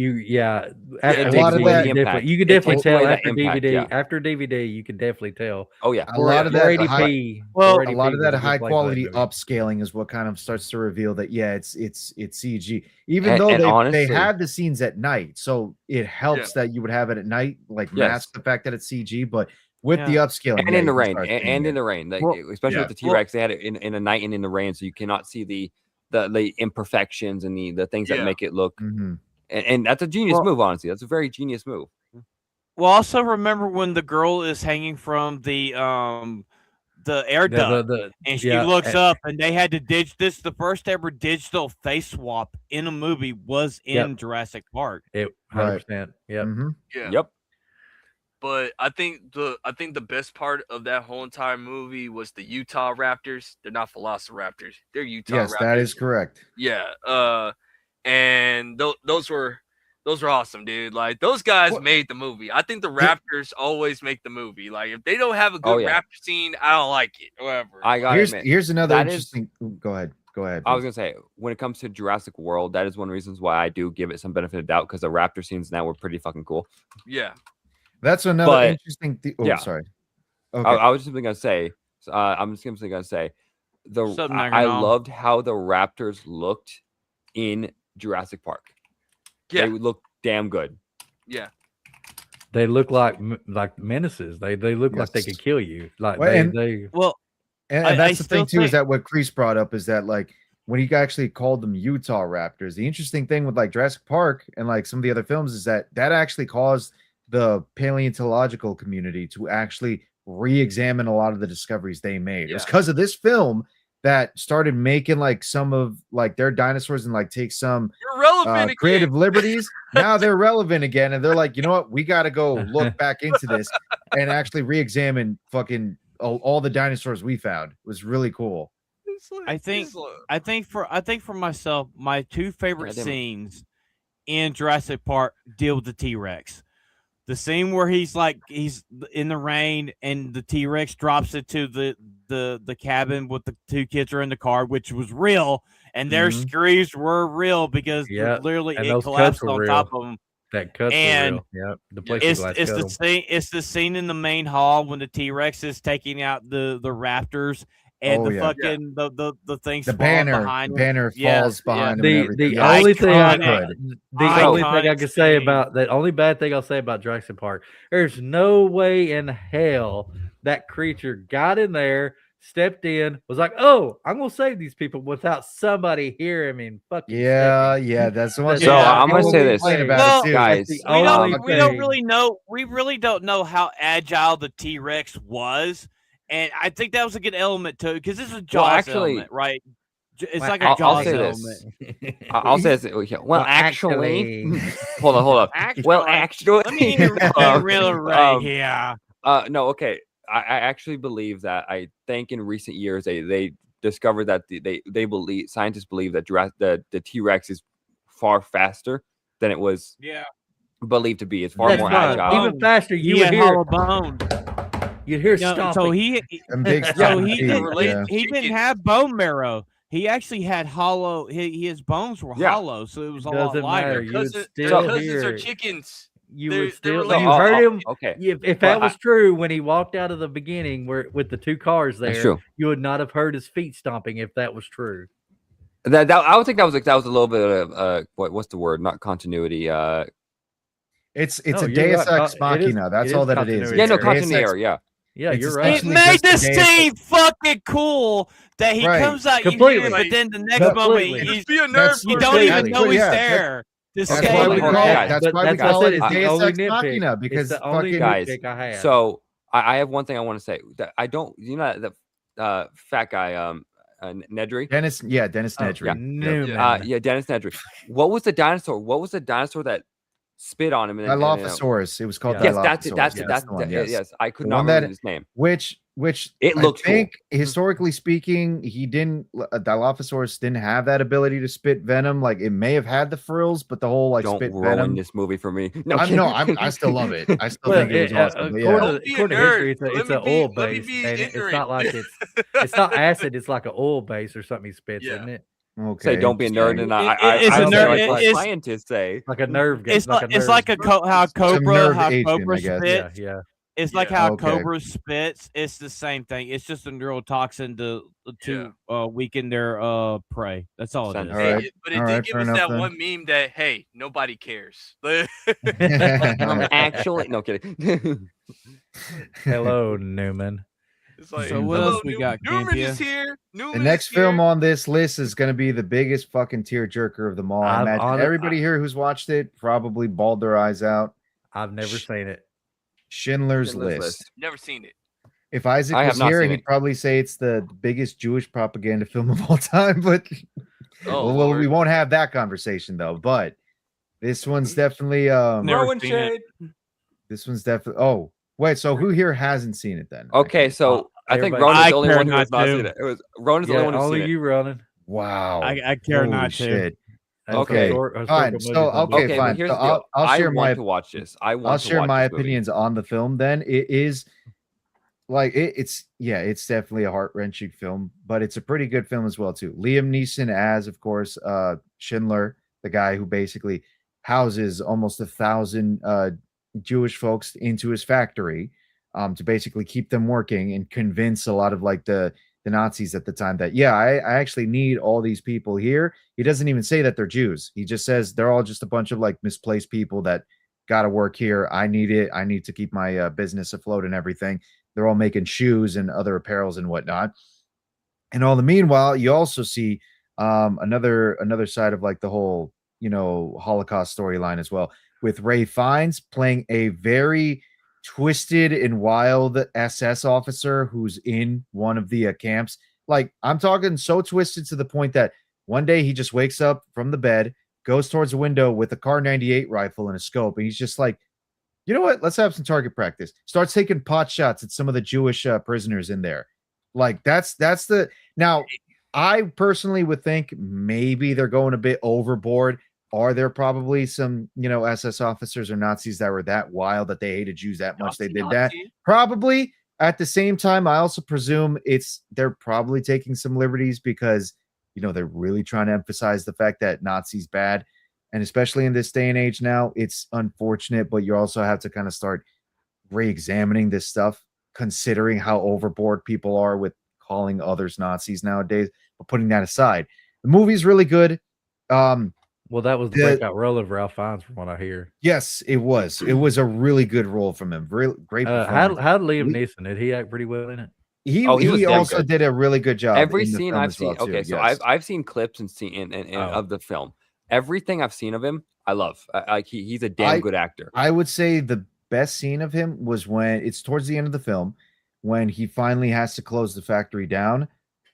After a lot of DVD, that- you can It definitely takes tell away that after impact, DVD. yeah. After DVD, you can definitely tell. Oh yeah. A lot of that 480p. Well, 480p a lot of that was a good high place for quality movie. upscaling is what kind of starts to reveal that it's CG. Even And- though and they honestly- had the scenes at night, so it helps that you would have it at night, like Yes. mask the fact that it's CG. But with the Yeah. upscaling, And yeah, in the you can rain, start and seeing in it. the rain, like, Well, especially yeah. with the T-Rex, they had it in a night and in the rain, so you cannot see the the imperfections and the things that make it look. Mhm. And that's a genius move, honestly. That's a very genius move. Well, also remember when the girl is hanging from the air duct, and she looks up, and they had to this. The first ever digital face swap in a movie was in Jurassic Park. 100%. Yep. Yeah. Yep. But I think the best part of that whole entire movie was the Utah Raptors. They're not Velociraptors. They're Utah Raptors. Yes, that is correct. Yeah. And those were awesome, dude. Like those guys made the movie. I think the Raptors always make the movie. Like if they don't have a good Raptor scene, I don't like it. Whatever. Here's another interesting. Go ahead. I was gonna say, when it comes to Jurassic World, that is one of the reasons why I do give it some benefit of doubt, because the Raptor scenes now were pretty fucking cool. Yeah. That's another interesting thing. Oh, yeah. Sorry. Okay. I was simply gonna say. I'm simply gonna say, I loved how the Raptors looked in Jurassic Park. Yeah. They look damn good. Yeah. They look like menaces. They look like they could kill you. Like and that's the thing too, is that what Kreese brought up is that like when he actually called them Utah Raptors, the interesting thing with like Jurassic Park and like some of the other films is that actually caused the paleontological community to actually re-examine a lot of the discoveries they made. It was because of this film that started making like some of like their dinosaurs and like take some creative liberties. Now they're relevant again, and they're like, you know what, we got to go look back into this and actually re-examine fucking all the dinosaurs we found. It was really cool. I think for myself, my two favorite scenes in Jurassic Park deal with the T-Rex. The scene where he's in the rain and the T-Rex drops into the cabin with the two kids are in the car, which was real, and their screws were real because literally it collapsed on top of them. That cuts were real. Yep. The plexiglass it's the scene. It's the scene in the main hall when the T-Rex is taking out the raptors. And the things the banner falls behind him. The only thing I can say about that, only bad thing I'll say about Jurassic Park, there's no way in hell that creature got in there, stepped in, was like, "Oh, I'm gonna save these people," without somebody hearing me. Fucking that's the one. So I'm gonna say this, guys. We don't really know. We really don't know how agile the T-Rex was. And I think that was a good element too, because this is a Jaws element, right? It's like a Jaws element. I'll say this. Well, actually, hold on. Well, actually, let me real right here. No, okay. I actually believe that. I think in recent years they discovered that scientists believe that the T-Rex is far faster than it was believed to be. It's far more agile. Even faster. You would hear hollow bone. You'd hear stomping. So he didn't have bone marrow. He actually had hollow. His bones were hollow, so it was a lot lighter. Cousins are chickens. You heard him. Okay. If that was true, when he walked out of the beginning, with the two cars there, you would not have heard his feet stomping. If that was true, I would think that was a little bit of what's the word? Not continuity. It's a Deus Ex Machina. That's all that it is. Yeah, no continuity. Yeah, you're right. It made the scene fucking cool that he comes out, completely, but then the next moment you don't even know he's there. That's why we call it Deus Ex Machina, because the only nitpick I have. So I have one thing I want to say that I don't. You know the fat guy, Nedry. Dennis Nedry. Dennis Nedry. What was the dinosaur? What was the dinosaur that spit on him? Dilophosaurus. It was called Dilophosaurus. That's it. Yes, I could not remember his name. Which it looks I think historically speaking, Dilophosaurus didn't have that ability to spit venom. Like it may have had the frills, but the whole spit venom. This movie for me. I still love it. I still think it was awesome. According to history, it's an oil base, and it's not like it's not acid. It's like an oil base or something he spits, isn't it? Okay. Say don't be a nerd, and it's a nerd. Like scientists say, like a nerve. It's like how Cobra spits. Yeah. It's like how Cobra spits. It's the same thing. It's just a neurotoxin to weaken their prey. That's all it is. Right. But it did give us that one meme that nobody cares. Actually, no kidding. Hello, Newman. It's like, So what hello, else we got, Newman is Campia? here. The Newman next is here. film on this list is going to be the biggest fucking tearjerker of them all. I imagine everybody here who's watched it probably bawled their eyes out. I've never seen it. Schindler's List. Never seen it. If Isaac I have was not here, seen he'd it. probably say it's the biggest Jewish propaganda film of all time. But Oh, well, Lord. we won't have that conversation though. But this one's definitely Never Throwing seen it. shade. this one's definitely. Oh wait, so who here hasn't seen it then? Okay, so I think everybody- Ronan's I the only care one who has not not to. seen it. It was Ronan's the Yeah, only one who's only seen it. you running. Wow, I care Holy not to. shit. That's Okay, historical fine. movies So, I'm okay, doing. fine. But here's So the deal. I'll share I my want to watch this. I want I'll to share watch my this movie. opinions on the film. Then it's like it's definitely a heart-wrenching film, but it's a pretty good film as well too. Liam Neeson as, of course, Schindler, the guy who basically houses almost 1,000 Jewish folks into his factory to basically keep them working and convince a lot of like the Nazis at the time that I actually need all these people here. He doesn't even say that they're Jews. He just says they're all just a bunch of like misplaced people that got to work here. I need it. I need to keep my business afloat and everything. They're all making shoes and other apparels and whatnot. And all the meanwhile, you also see another side of like the whole, Holocaust storyline as well, with Ray Fiennes playing a very twisted and wild SS officer who's in one of the camps. Like, I'm talking so twisted to the point that one day he just wakes up from the bed, goes towards a window with a Kar 98 rifle and a scope, and he's just like, you know what? Let's have some target practice. Starts taking pot shots at some of the Jewish prisoners in there. Like, that's the now. I personally would think maybe they're going a bit overboard. Are there probably some, SS officers or Nazis that were that wild that they hated Jews that much they did that? Probably. At the same time, I also presume they're probably taking some liberties because, they're really trying to emphasize the fact that Nazis bad. And especially in this day and age now, it's unfortunate, but you also have to kind of start re-examining this stuff, considering how overboard people are with calling others Nazis nowadays. But putting that aside, the movie's really good. Well, that was the breakout role of Ralph Fiennes, from what I hear. Yes, it was. It was a really good role from him. Real great performance. How did Liam Neeson? Did he act pretty well in it? He was damn also good. did a really good job. Every in the scene film I've as well, seen. too. Okay, so Yes. I've seen clips and seen of the film. Everything I've seen of him, I love. Like he's a damn good actor. I would say the best scene of him was when it's towards the end of the film when he finally has to close the factory down,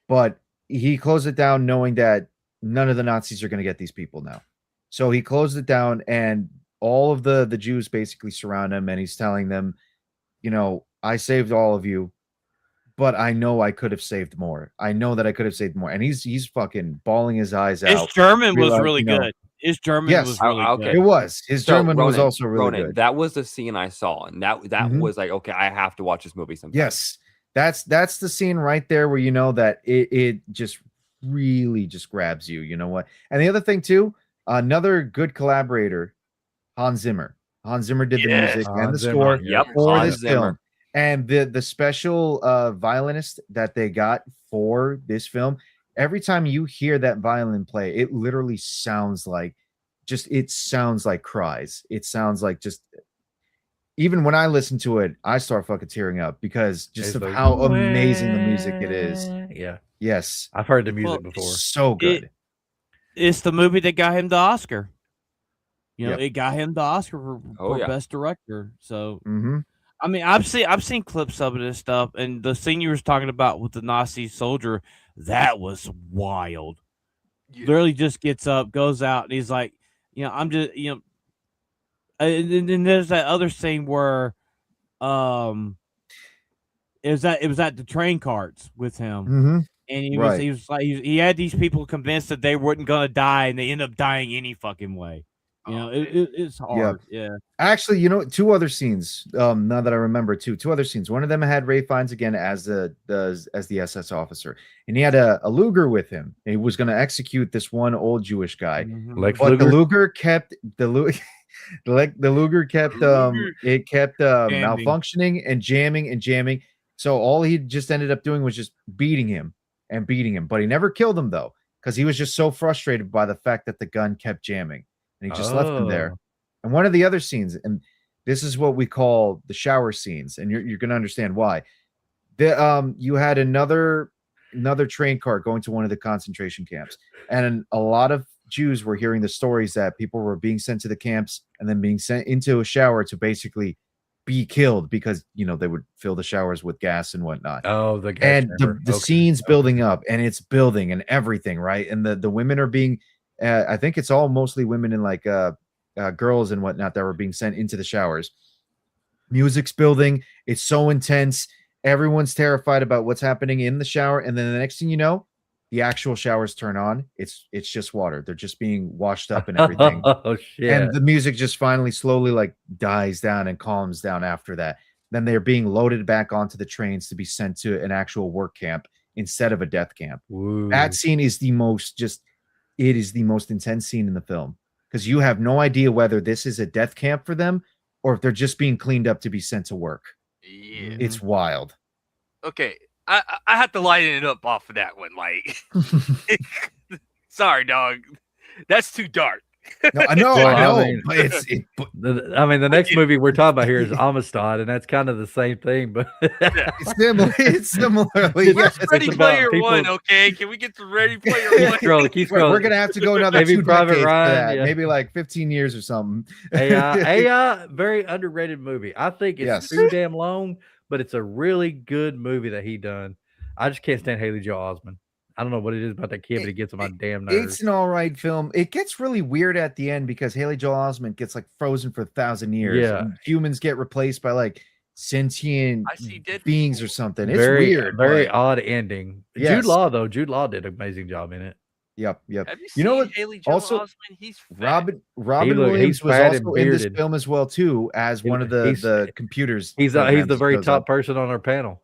but he closed it down knowing that none of the Nazis are going to get these people now. So he closed it down, and all of the Jews basically surround him, and he's telling them, I saved all of you, but I know I could have saved more. I know that I could have saved more. And he's fucking bawling his eyes out. His German was Realize, really good. His German Yes. was really Okay. good. It was. His So, German was Ronan, also really good. That was the scene I saw, and that Mhm. was like, okay, I have to watch this movie sometime. Yes. That's the scene right there where you know that it just really just grabs you. You know what? And the other thing too, another good collaborator, Hans Zimmer. Hans Zimmer did the Yes. music and the Hans score Zimmer, Yep. for Hans this Zimmer. film. And the special violinist that they got for this film, every time you hear that violin play, it literally sounds like cries. It sounds like just, even when I listen to it, I start fucking tearing up because just It's of like, how amazing the music it is. Yeah, Yes. I've heard the music Well, before. So good. It's the movie that got him the Oscar. Yep. It got him the Oscar for yeah. best director. So Mm-hmm. I mean, I've seen clips of it and stuff, and the scene you were talking about with the Nazi soldier, that was wild. Yeah. Literally just gets up, goes out, and he's like, I'm just, and then there's that other scene where, it was at the train carts with him, Mm-hmm. and he Right. was like, he had these people convinced that they weren't gonna die, and they end up dying any fucking way. It's hard. Yeah. Actually, two other scenes. Now that I remember, two other scenes. One of them had Ray Fiennes again as the SS officer, and he had a Luger with him. And he was going to execute this one old Jewish guy, Mhm. Lex but Luger. the Luger kept the Luger kept it kept malfunctioning and jamming. So all he just ended up doing was just beating him. But he never killed him though, because he was just so frustrated by the fact that the gun kept jamming. And he just left him there. And one of the other scenes, and this is what we call the shower scenes, and you're going to understand why. You had another train car going to one of the concentration camps, and a lot of Jews were hearing the stories that people were being sent to the camps and then being sent into a shower to basically be killed because they would fill the showers with gas and whatnot. Oh, the gas and chamber. the scene's building up, and it's building and everything, right? And the women are being, I think it's all mostly women and like girls and whatnot that were being sent into the showers. Music's building. It's so intense. Everyone's terrified about what's happening in the shower, and then the next thing you know, the actual showers turn on. It's just water. They're just being washed up and everything. Oh shit! And the music just finally slowly like dies down and calms down after that. Then they're being loaded back onto the trains to be sent to an actual work camp instead of a death camp. Woo. That scene is the most intense scene in the film, because you have no idea whether this is a death camp for them or if they're just being cleaned up to be sent to work. Yeah. It's wild. Okay. I have to lighten it up off of that one. Like, sorry, dog. That's too dark. No, I know, Well, I know. I mean, but the next movie we're talking about here is Amistad, and that's kind of the same thing, but it's similarly. Where's Yes. Ready it's about Player people- One? Okay, can we get to Ready Player One? keep scrolling. We're gonna have to go another Maybe 2 Private decades for Ryan, that. yeah. Maybe like 15 years or something. AI, very underrated movie. I think it's Yes. too damn long, but it's a really good movie that he done. I just can't stand Haley Joel Osment. I don't know what it is about that kid, but it gets on my damn nerves. It's an all right film. It gets really weird at the end because Haley Joel Osment gets like frozen for 1,000 years. Yeah. And humans get replaced by like sentient I see dead beings people. or something. It's very weird. very but- odd ending. Yes. Jude Law though, Jude Law did an amazing job in it. Yep. Have you You know seen what? Haley Joel Also, Osment? He's fat. Robin he's Williams was fat and also in this bearded. film as well too as one of He's- the computers. He's programs the that very goes top up. person on our panel.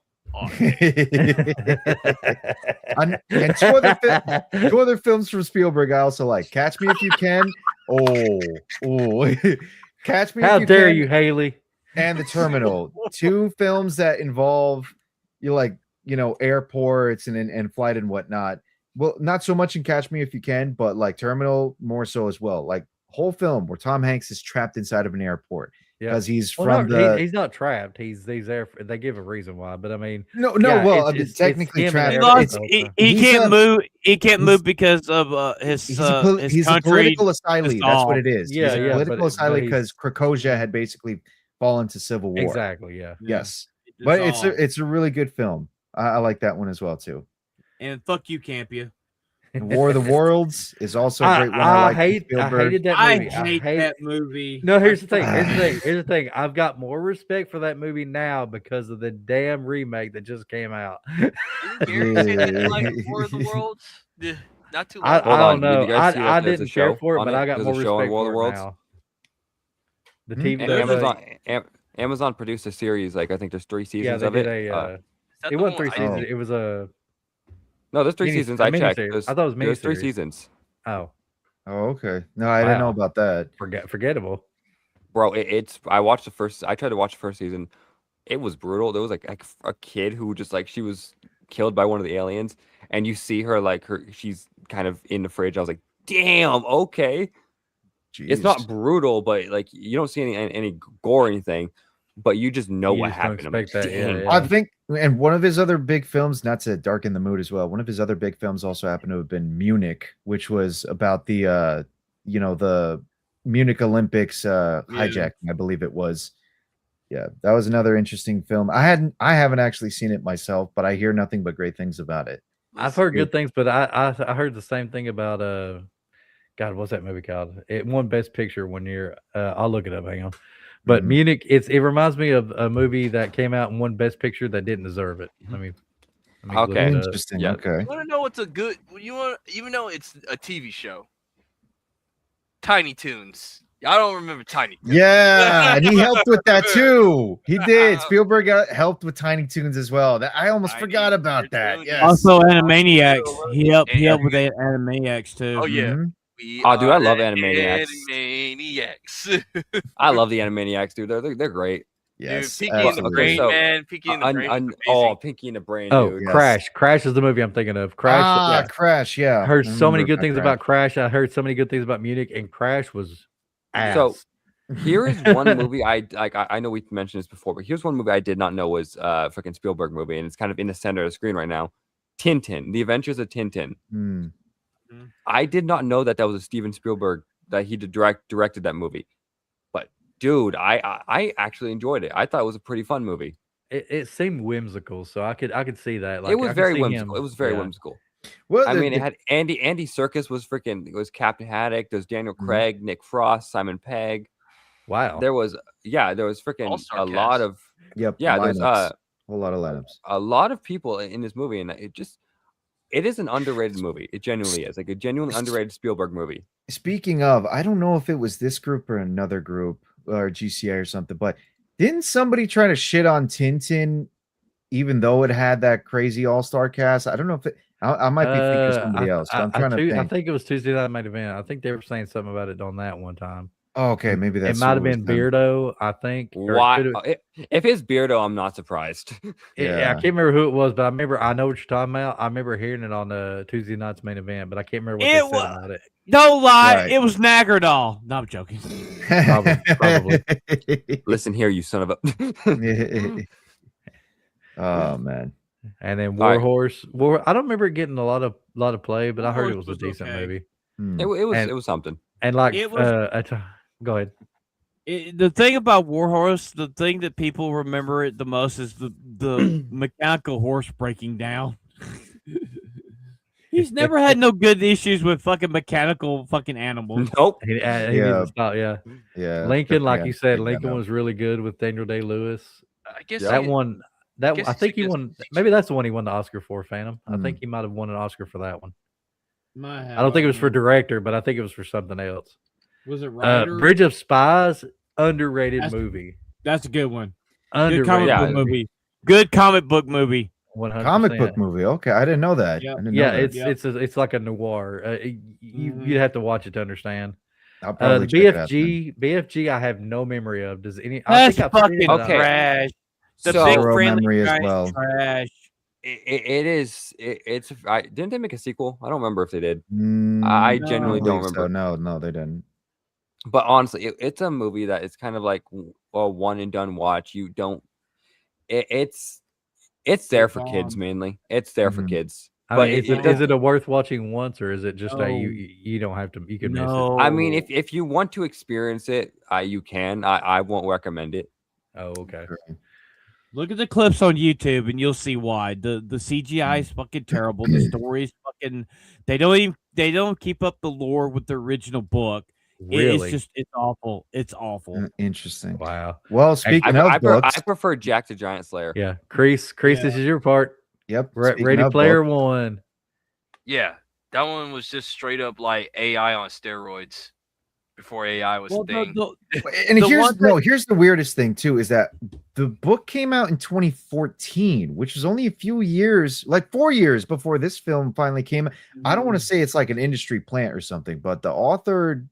and two other films from Spielberg I also like. Catch Me If You Can. Oh, Catch Me How If You dare Can you, Haley? and The Terminal. Two films that involve airports and flight and whatnot. Well, not so much in Catch Me If You Can, but like Terminal more so as well. Like whole film where Tom Hanks is trapped inside of an airport Yeah. because he's Well, from the. he's not trapped. He's there. They give a reason why, but I mean, No. yeah, Well, it's technically him trapped. and He everything. lost. It's- He he's can't a- move. He can't he's- move because of his He's his a country. political asylee. That's what it is. Yeah, he's a yeah, political but asylee he's- because Krakosia had basically fallen to civil war. Exactly. Yeah. Yes, but it's a really good film. I like that one as well too. and fuck you, Campia. And War of the Worlds is also a great one. I like hated that I movie. hate that movie. No, here's the thing. Here's the thing. I've got more respect for that movie now because of the damn remake that just came out. Gary said he didn't like War of the Worlds. Not too long. I Hold don't on, did know. you guys see I that there's a didn't care show for it, on but it? I got There's more a show on respect War of the for it Worlds? now. The Hmm? TV. And Amazon produced a series. Like I think there's 3 seasons Yeah, they of did it. a. Is that It the wasn't one 3 I seasons. didn't- It was a. No, there's 3 Mini- seasons. a I checked. miniseries. There's, I thought it was there's 3 miniseries. seasons. Oh, Oh, okay. No, I didn't know Wow. about that. forgettable. Bro, it's. I watched the first. I tried to watch the first season. It was brutal. There was like a kid who just like she was killed by one of the aliens, and you see her like she's kind of in the fridge. I was like, damn, okay. It's not Jeez. brutal, but like you don't see any gore or anything, but you just know You what just don't happened. I'm like, expect that, yeah, "Dang." yeah. I think, and one of his other big films, not to darken the mood as well, one of his other big films also happened to have been Munich, which was about the the Munich Olympics hijacking, I believe it was. Yeah, that was another interesting film. I haven't actually seen it myself, but I hear nothing but great things about it. I've heard good things, but I heard the same thing about God, what's that movie called? It won Best Picture one year. I'll look it up. Hang on. But Mhm. Munich, it reminds me of a movie that came out and won Best Picture that didn't deserve it. Let me look Okay. it up. Interesting. Yeah. Okay. You want to know what's a good? You want even though it's a TV show. Tiny Toons. I don't remember Tiny Toons. Yeah, and he helped with that too. He did. Spielberg helped with Tiny Toons as well. That I almost Tiny forgot about that. Toons. Yes. Also, Animaniacs. He helped with Animaniacs too. Oh yeah. Mhm. We Oh, dude, I are love the Animaniacs. Animaniacs. I love the Animaniacs, dude. They're great. Yes. Dude, Pinky and the absolutely. Brain, So, man. Pinky and the Brain. is Oh, amazing. Pinky and the Brain, Oh, dude. Yes. Crash. Crash is the movie I'm thinking of. Crash. Ah, yeah. Crash. Yeah. I heard I so many remember good things about Crash. I heard so many good things about Munich, and Crash was ass. So, Here is one movie I like. I know we mentioned this before, but here's one movie I did not know was freaking Spielberg movie, and it's kind of in the center of the screen right now. Tintin, The Adventures of Tintin. Hmm. I did not know that was a Steven Spielberg that he directed that movie. But dude, I actually enjoyed it. I thought it was a pretty fun movie. It seemed whimsical, so I could see that. Like It was I could very see whimsical. him- It was very yeah. whimsical. Well, I mean, it had Andy Serkis was Captain Haddock. There's Daniel Craig, Nick Frost, Simon Pegg. Wow. There was freaking All-star a lot cast. of Yep. there's lineups. Whole lot of lineups. a lot of people in this movie, and it is an underrated movie. It genuinely is like a genuinely underrated Spielberg movie. Speaking of, I don't know if it was this group or another group or GCA or something, but didn't somebody try to shit on Tintin even though it had that crazy all-star cast? I don't know if I might be thinking of somebody else. But I'm trying to think. I think it was Tuesday Night Main Event. I think they were saying something about it on that one time. Oh, okay, maybe that's it might who have was been then. Beardo, I think. or it Why? could've- If it's Beardo, I'm not surprised. Yeah, I can't remember who it was, but I know what you're talking about. I remember hearing it on the Tuesday Night's Main Event, but I can't remember what they said about it. Don't lie, Right. it was Nagardal. No, I'm joking. Probably. Listen here, you son of a. Oh man. And then All right. Warhorse. I don't remember it getting a lot of play, but I heard it Warhorse was a was decent okay. movie. Hmm. It was And- it was something. And like It was- go ahead. The thing about Warhorse, the thing that people remember it the most is the mechanical horse breaking down. He's never had no good issues with fucking mechanical fucking animals. Nope. He needs Yeah. to stop, yeah. Yeah. Lincoln, like yeah, you said, yeah, Lincoln no. was really good with Daniel Day-Lewis. I guess That he- one, guess I it's think he because won. it's Maybe that's the one he won the Oscar for. Phantom. I Mm. think he might have won an Oscar for that one. Might have, I don't think it was for know. director, but I think it was for something else. Was it writer? Bridge of Spies, underrated That's- movie. That's a good one. Good Underrated comic Yeah. book movie. Good comic book movie. 100%. Comic book movie. Okay, I didn't know that. Yep. I didn't Yeah, know that. it's like a noir. Mhm. You'd have to watch it to understand. I'll The probably check it out then. BFG, I have no memory of. Does any? I That's think I've seen fucking it, but I- Okay. trash. The So- big Zero friendly memory as giant well. trash. It is. It's. Didn't they make a sequel? I don't remember if they did. Mm, I No. genuinely I don't believe remember. so. No, they didn't. But honestly, it's a movie that it's kind of like a one and done watch. You don't. It's there for kids bomb. mainly. It's there for Mhm. kids. I But mean, it is does- it a worth watching once, or is it just that No. you don't have to? You can miss it. No. I mean, if you want to experience it, you can. I won't recommend it. Oh, okay. Look at the clips on YouTube and you'll see why. The CGI is fucking terrible. The story's fucking they don't keep up the lore with the original book. Really? It's awful. It's awful. Interesting. Wow. Well, speaking of books, I prefer Jack the Giant Slayer. Yeah, Crease, Yeah. this is your part. yep. Ready speaking of Player books, One. Yeah, that one was just straight up like AI on steroids before AI was Well, a thing. And the one here's the weirdest thing too is that the book came out in 2014, which was only a few years, like 4 years before this film finally came. I don't want to say it's like an industry plant or something, but the author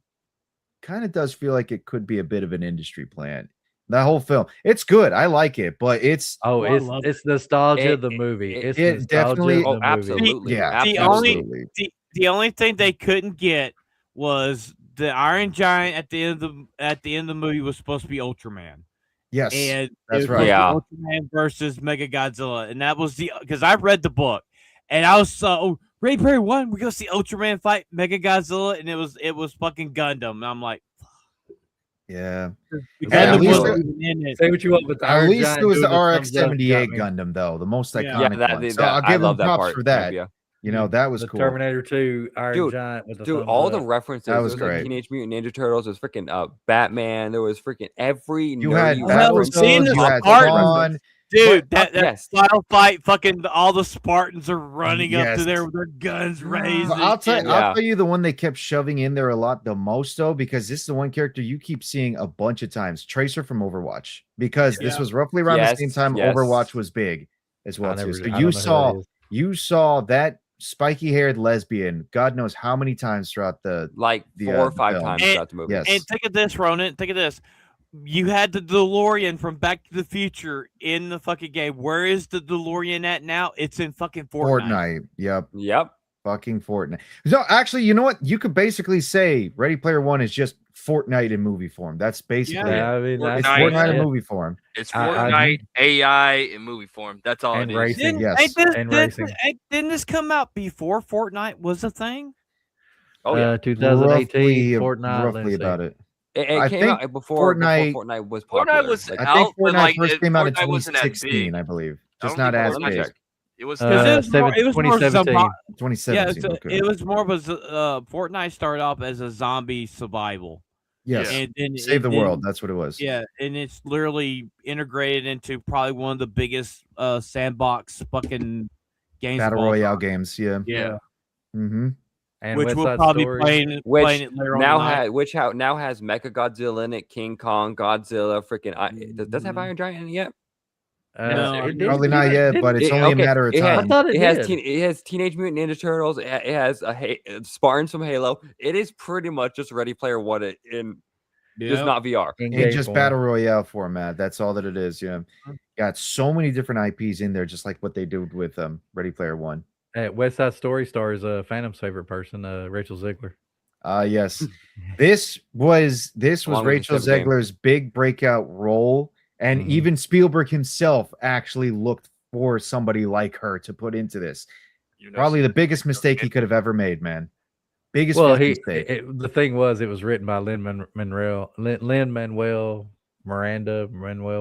kind of does feel like it could be a bit of an industry plant. That whole film, it's good. I like it, but it's Oh, I love it's nostalgia It- of the movie. it- It's it nostalgia definitely- of the Oh, movie. absolutely. yeah, The only- absolutely. The only thing they couldn't get was the Iron Giant at the end of the movie was supposed to be Ultraman. Yes, And that's it was right. Yeah. Ultraman versus Mega Godzilla, and that was because I read the book, and I was so Ready Player One. We go see Ultraman fight Mega Godzilla, and it was fucking Gundam, and I'm like, yeah. the Yeah, at Gundam least wasn't it- even in it. Say what you want, but the At Iron least Giant it was the doing thumbs up RX-78 got me. Gundam, though, the most Yeah. iconic Yeah, one. So I'll I give love them that props part. for that. Yeah. You know, that was The cool. Terminator 2 Iron Dude, Giant with the Dude, thumbs all the up. references. That was there was like great. Teenage Mutant Ninja Turtles. There was freaking Batman. There was freaking every You had nerdy Battle reference. Seeing Battletoads, this you had art- Spawn. Dude, But, that yes. final fight, fucking all the Spartans are running up to Yes. there with their guns raised. Well, I'll and tell shit. Yeah. I'll tell you the one they kept shoving in there a lot the most though, because this is the one character you keep seeing a bunch of times. Tracer from Overwatch, because this Yeah. was roughly around the same Yes, time yes. Overwatch was big as well I too. never- So I don't you know who saw that is. you saw that spiky haired lesbian, God knows how many times throughout the Like The, 4 or the 5 film. times And- throughout the movie. yes. And think of this, Ronan. Think of this. You had the DeLorean from Back to the Future in the fucking game. Where is the DeLorean at now? It's in fucking Fortnite. Fortnite. Yep. Yep. Fucking Fortnite. So actually, you know what? You could basically say Ready Player One is just Fortnite in movie form. That's basically Yeah, it. I mean, It's Fortnite. Fortnite in yeah. movie form. It's I Fortnite, agree. AI in movie form. That's all And it is. racing. Yes. And racing. Didn't this come out before Fortnite was a thing? Oh yeah. 2018 Fortnite. Roughly Let's see. about it. It I came think out before Fortnite- Fortnite was popular. Fortnite was Like, I out, think but Fortnite like first came out in Fortnite wasn't that 2016, big. I believe. I Just don't not think it as was let me big. check. It was. Because it was more 2017. 2017. Okay. it was more of a Fortnite started off as a zombie survival. Yes. Yeah. And then Save the and then- world. That's what it was. Yeah, and it's literally integrated into probably one of the biggest sandbox fucking games. Battle of all Royale time. games. Yeah. Yeah, Mm-hmm. And which West we'll Side probably Story. playing it later now on tonight. now has Mecha Godzilla in it, King Kong, Godzilla, freaking. Does it have Iron Giant in it yet? No, It did. Probably not yet, but it's It- only okay, a matter of it has- time. I thought it has did. it has Teenage Mutant Ninja Turtles. It has Spartans from Halo. It is pretty much just Ready Player One in just Yep. not VR. In In-game just form. Battle Royale format. That's all that it is. Yeah. Got so many different IPs in there, just like what they did with Ready Player One. West Side Story stars Phantom's favorite person, Rachel Ziegler. Yes. This was Along with Rachel the same game. Zegler's big breakout role, and Mhm. even Spielberg himself actually looked for somebody like her to put into this. Probably the biggest mistake he could have ever made, man. Biggest Well, fucking mistake. the thing was, it was written by Lin-Manuel Miranda,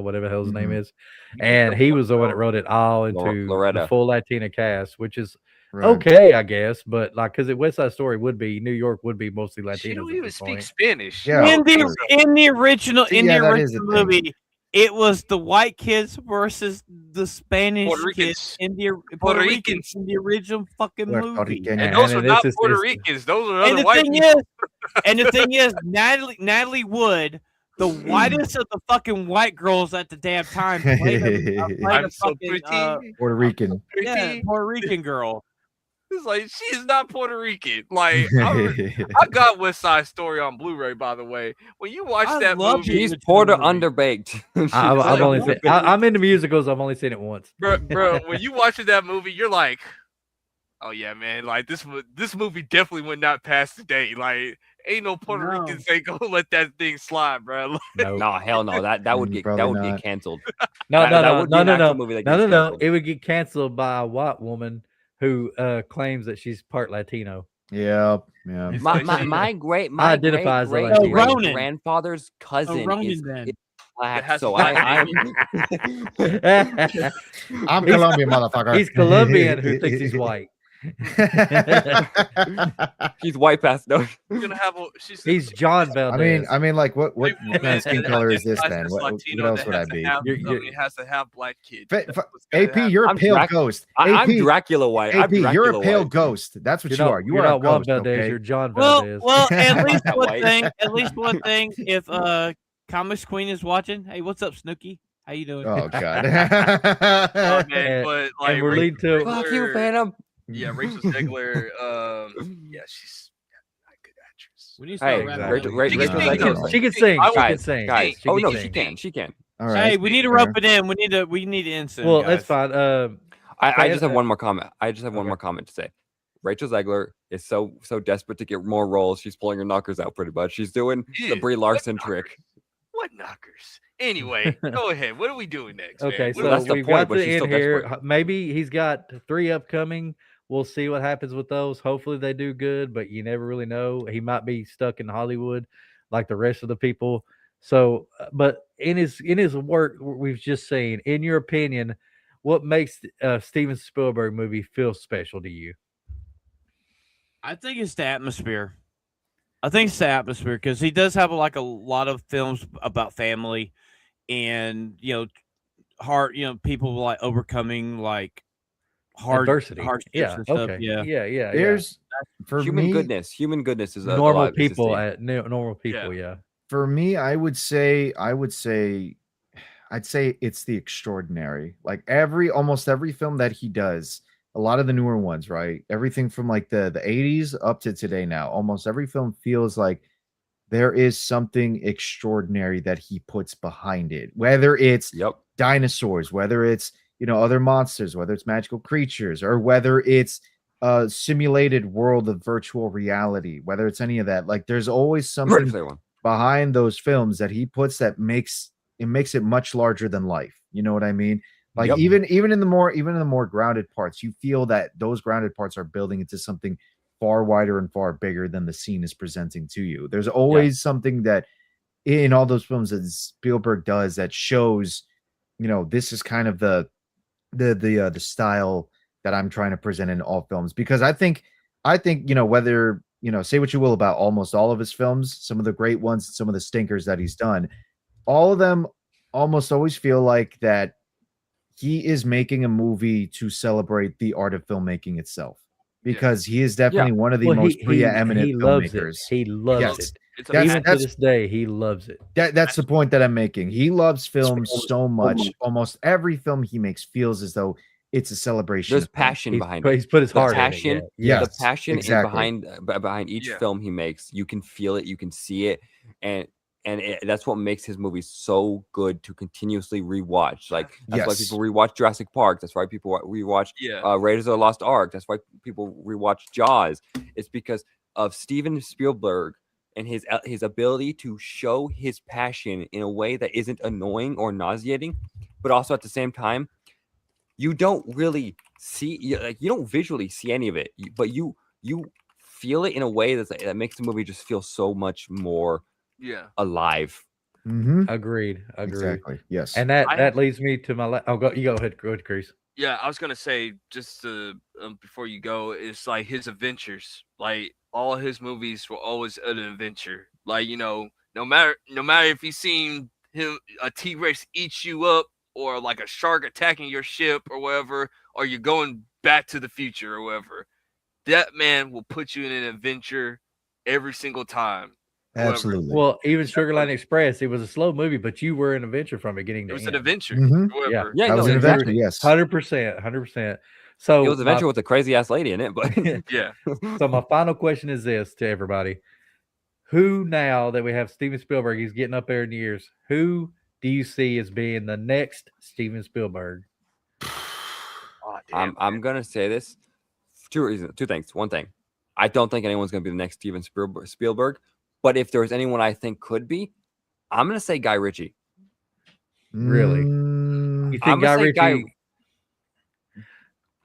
whatever the hell his name is, and he was the one that wrote it all into the Loretta. full Latina cast, which is Right. okay, I guess, but like because West Side Story would be New York would be mostly Latinos. She don't at even this speak point. Spanish. Yeah. in the original See, yeah, that is the thing. movie, it was the white kids versus the Spanish Puerto kids Ricans. in the Puerto Ricans in the original fucking Puerto movie. Rican. And Yeah, those and are this not is- Puerto this- Ricans. Those are And other the white thing people. is, Natalie Wood, the whitest of the fucking white girls at the damn time, played a I'm so fucking, pretty. Puerto Rican. yeah, Puerto Rican girl. It's like she is not Puerto Rican. Like I got West Side Story on Blu-ray, by the way. When you watch I that love movie, it. She's Porter underbaked. I've only seen. I'm into musicals. I've only seen it once. bro, when you watching that movie, you're like, oh yeah, man. Like this movie definitely would not pass today. Like ain't no Puerto No. Ricans ain't gonna let that thing slide, bro. No, No, hell no. That would get Probably not. get canceled. no, that would be an actual movie that gets no. canceled. It would get canceled by a white woman who claims that she's part Latino. Yeah. Yeah. My great identify as a great Latino. Ronan. grandfather's cousin Ronan is then. black. has So black I'm I'm He's- Colombian, motherfucker. He's Colombian who thinks he's white. he's white past no. She's gonna have she's He's John Valdez. I mean, like, what white kind woman of skin that color is this identifies then? as What Latino else that would I has to be? have- You're- it has to have black kids. Fa- That's fa- what's gonna AP, happen. you're a I'm pale Drac- ghost. I'm AP, Dracula white. I'm AP, you're a Dracula pale white. ghost. That's what you are. You you're are a not Juan ghost, Valdez. okay? You're John Well, Valdez. at least That one white. thing. At least one thing. If Comics Queen is watching, hey, what's up, Snooki? How you doing? Oh God. Oh, man, And- but like and we're leading to Fuck you, Phantom. Yeah, Rachel Zegler. Yeah, she's not a good actress. We need to start Hey, wrapping Rachel, up. Rachel, She can Rachel sing, Zegler- though. she can sing. I She will- can sing. Guys, She oh can no, sing. she can. All right. Hey, we need to rope it in. We need to end soon. Well, guys. it's fine. I just have Fan- one more comment. I just have one okay. more comment to say. Rachel Zegler is so desperate to get more roles. She's pulling her knockers out pretty much. She's doing the Ew, Brie Larson trick. What knockers? Anyway, go ahead. What are we doing next? Okay, man? so that's the we've point, got but the she's end still here. desperate. Maybe he's got 3 upcoming. We'll see what happens with those. Hopefully they do good, but you never really know. He might be stuck in Hollywood like the rest of the people. So, but in his work we've just seen, in your opinion, what makes Steven Spielberg movie feel special to you? I think it's the atmosphere. I think it's the atmosphere because he does have like a lot of films about family and hard people like overcoming like hard Adversity. hardships Yeah. and stuff. Okay. Yeah. Yeah. There's for Human me, goodness. Human goodness is normal alive, is his people. theme. Normal people. Yeah. for me, I'd say it's the extraordinary. Like almost every film that he does, a lot of the newer ones, right? Everything from like the 80s up to today now, almost every film feels like there is something extraordinary that he puts behind it. Whether it's Yep. dinosaurs, whether it's other monsters, whether it's magical creatures, or whether it's a simulated world of virtual reality, whether it's any of that. Like there's always Ready something Player One. behind those films that he puts that makes it much larger than life. You know what I mean? Like Yep. even in the more grounded parts, you feel that those grounded parts are building into something far wider and far bigger than the scene is presenting to you. There's always something that in all those films that Spielberg does that shows, this is kind of the style that I'm trying to present in all films. Because I think whether say what you will about almost all of his films, some of the great ones, some of the stinkers that he's done, all of them almost always feel like that he is making a movie to celebrate the art of filmmaking itself, because he is definitely one of the most preeminent he loves filmmakers. it. He loves it. Even to this day, he loves it. That's the point that I'm making. He loves film so much. Almost every film he makes feels as though it's a celebration. There's passion behind it. He's put his heart passion, in it. The passion behind each film he makes. You can feel it. You can see it, and that's what makes his movies so good to continuously rewatch. Like that's why people rewatch Jurassic Park. That's why people rewatch Raiders of the Lost Ark. That's why people rewatch Jaws. It's because of Steven Spielberg and his ability to show his passion in a way that isn't annoying or nauseating, but also at the same time, you don't really see, you don't visually see any of it, but you feel it in a way that makes the movie just feel so much more alive. Agreed. Exactly. Yes. And that leads me to my you go ahead, Kreese. Yeah, I was gonna say just before you go, it's like his adventures. Like all his movies were always an adventure. Like no matter if you seen a T-Rex eat you up, or like a shark attacking your ship or whatever, or you're going back to the future or whatever, that man will put you in an adventure every single time. Absolutely. Well, even Sugarline Express, it was a slow movie, but you were an adventure from beginning to end. It was an adventure. Yeah, it was an adventure. Yes, 100%. So it was an adventure with a crazy ass lady in it, but yeah. So my final question is this to everybody: who, now that we have Steven Spielberg, he's getting up there in years, who do you see as being the next Steven Spielberg? I'm gonna say this for two reasons, two things. One thing, I don't think anyone's gonna be the next Steven Spielberg. But if there's anyone I think could be, I'm gonna say Guy Ritchie. Really? You think Guy Ritchie?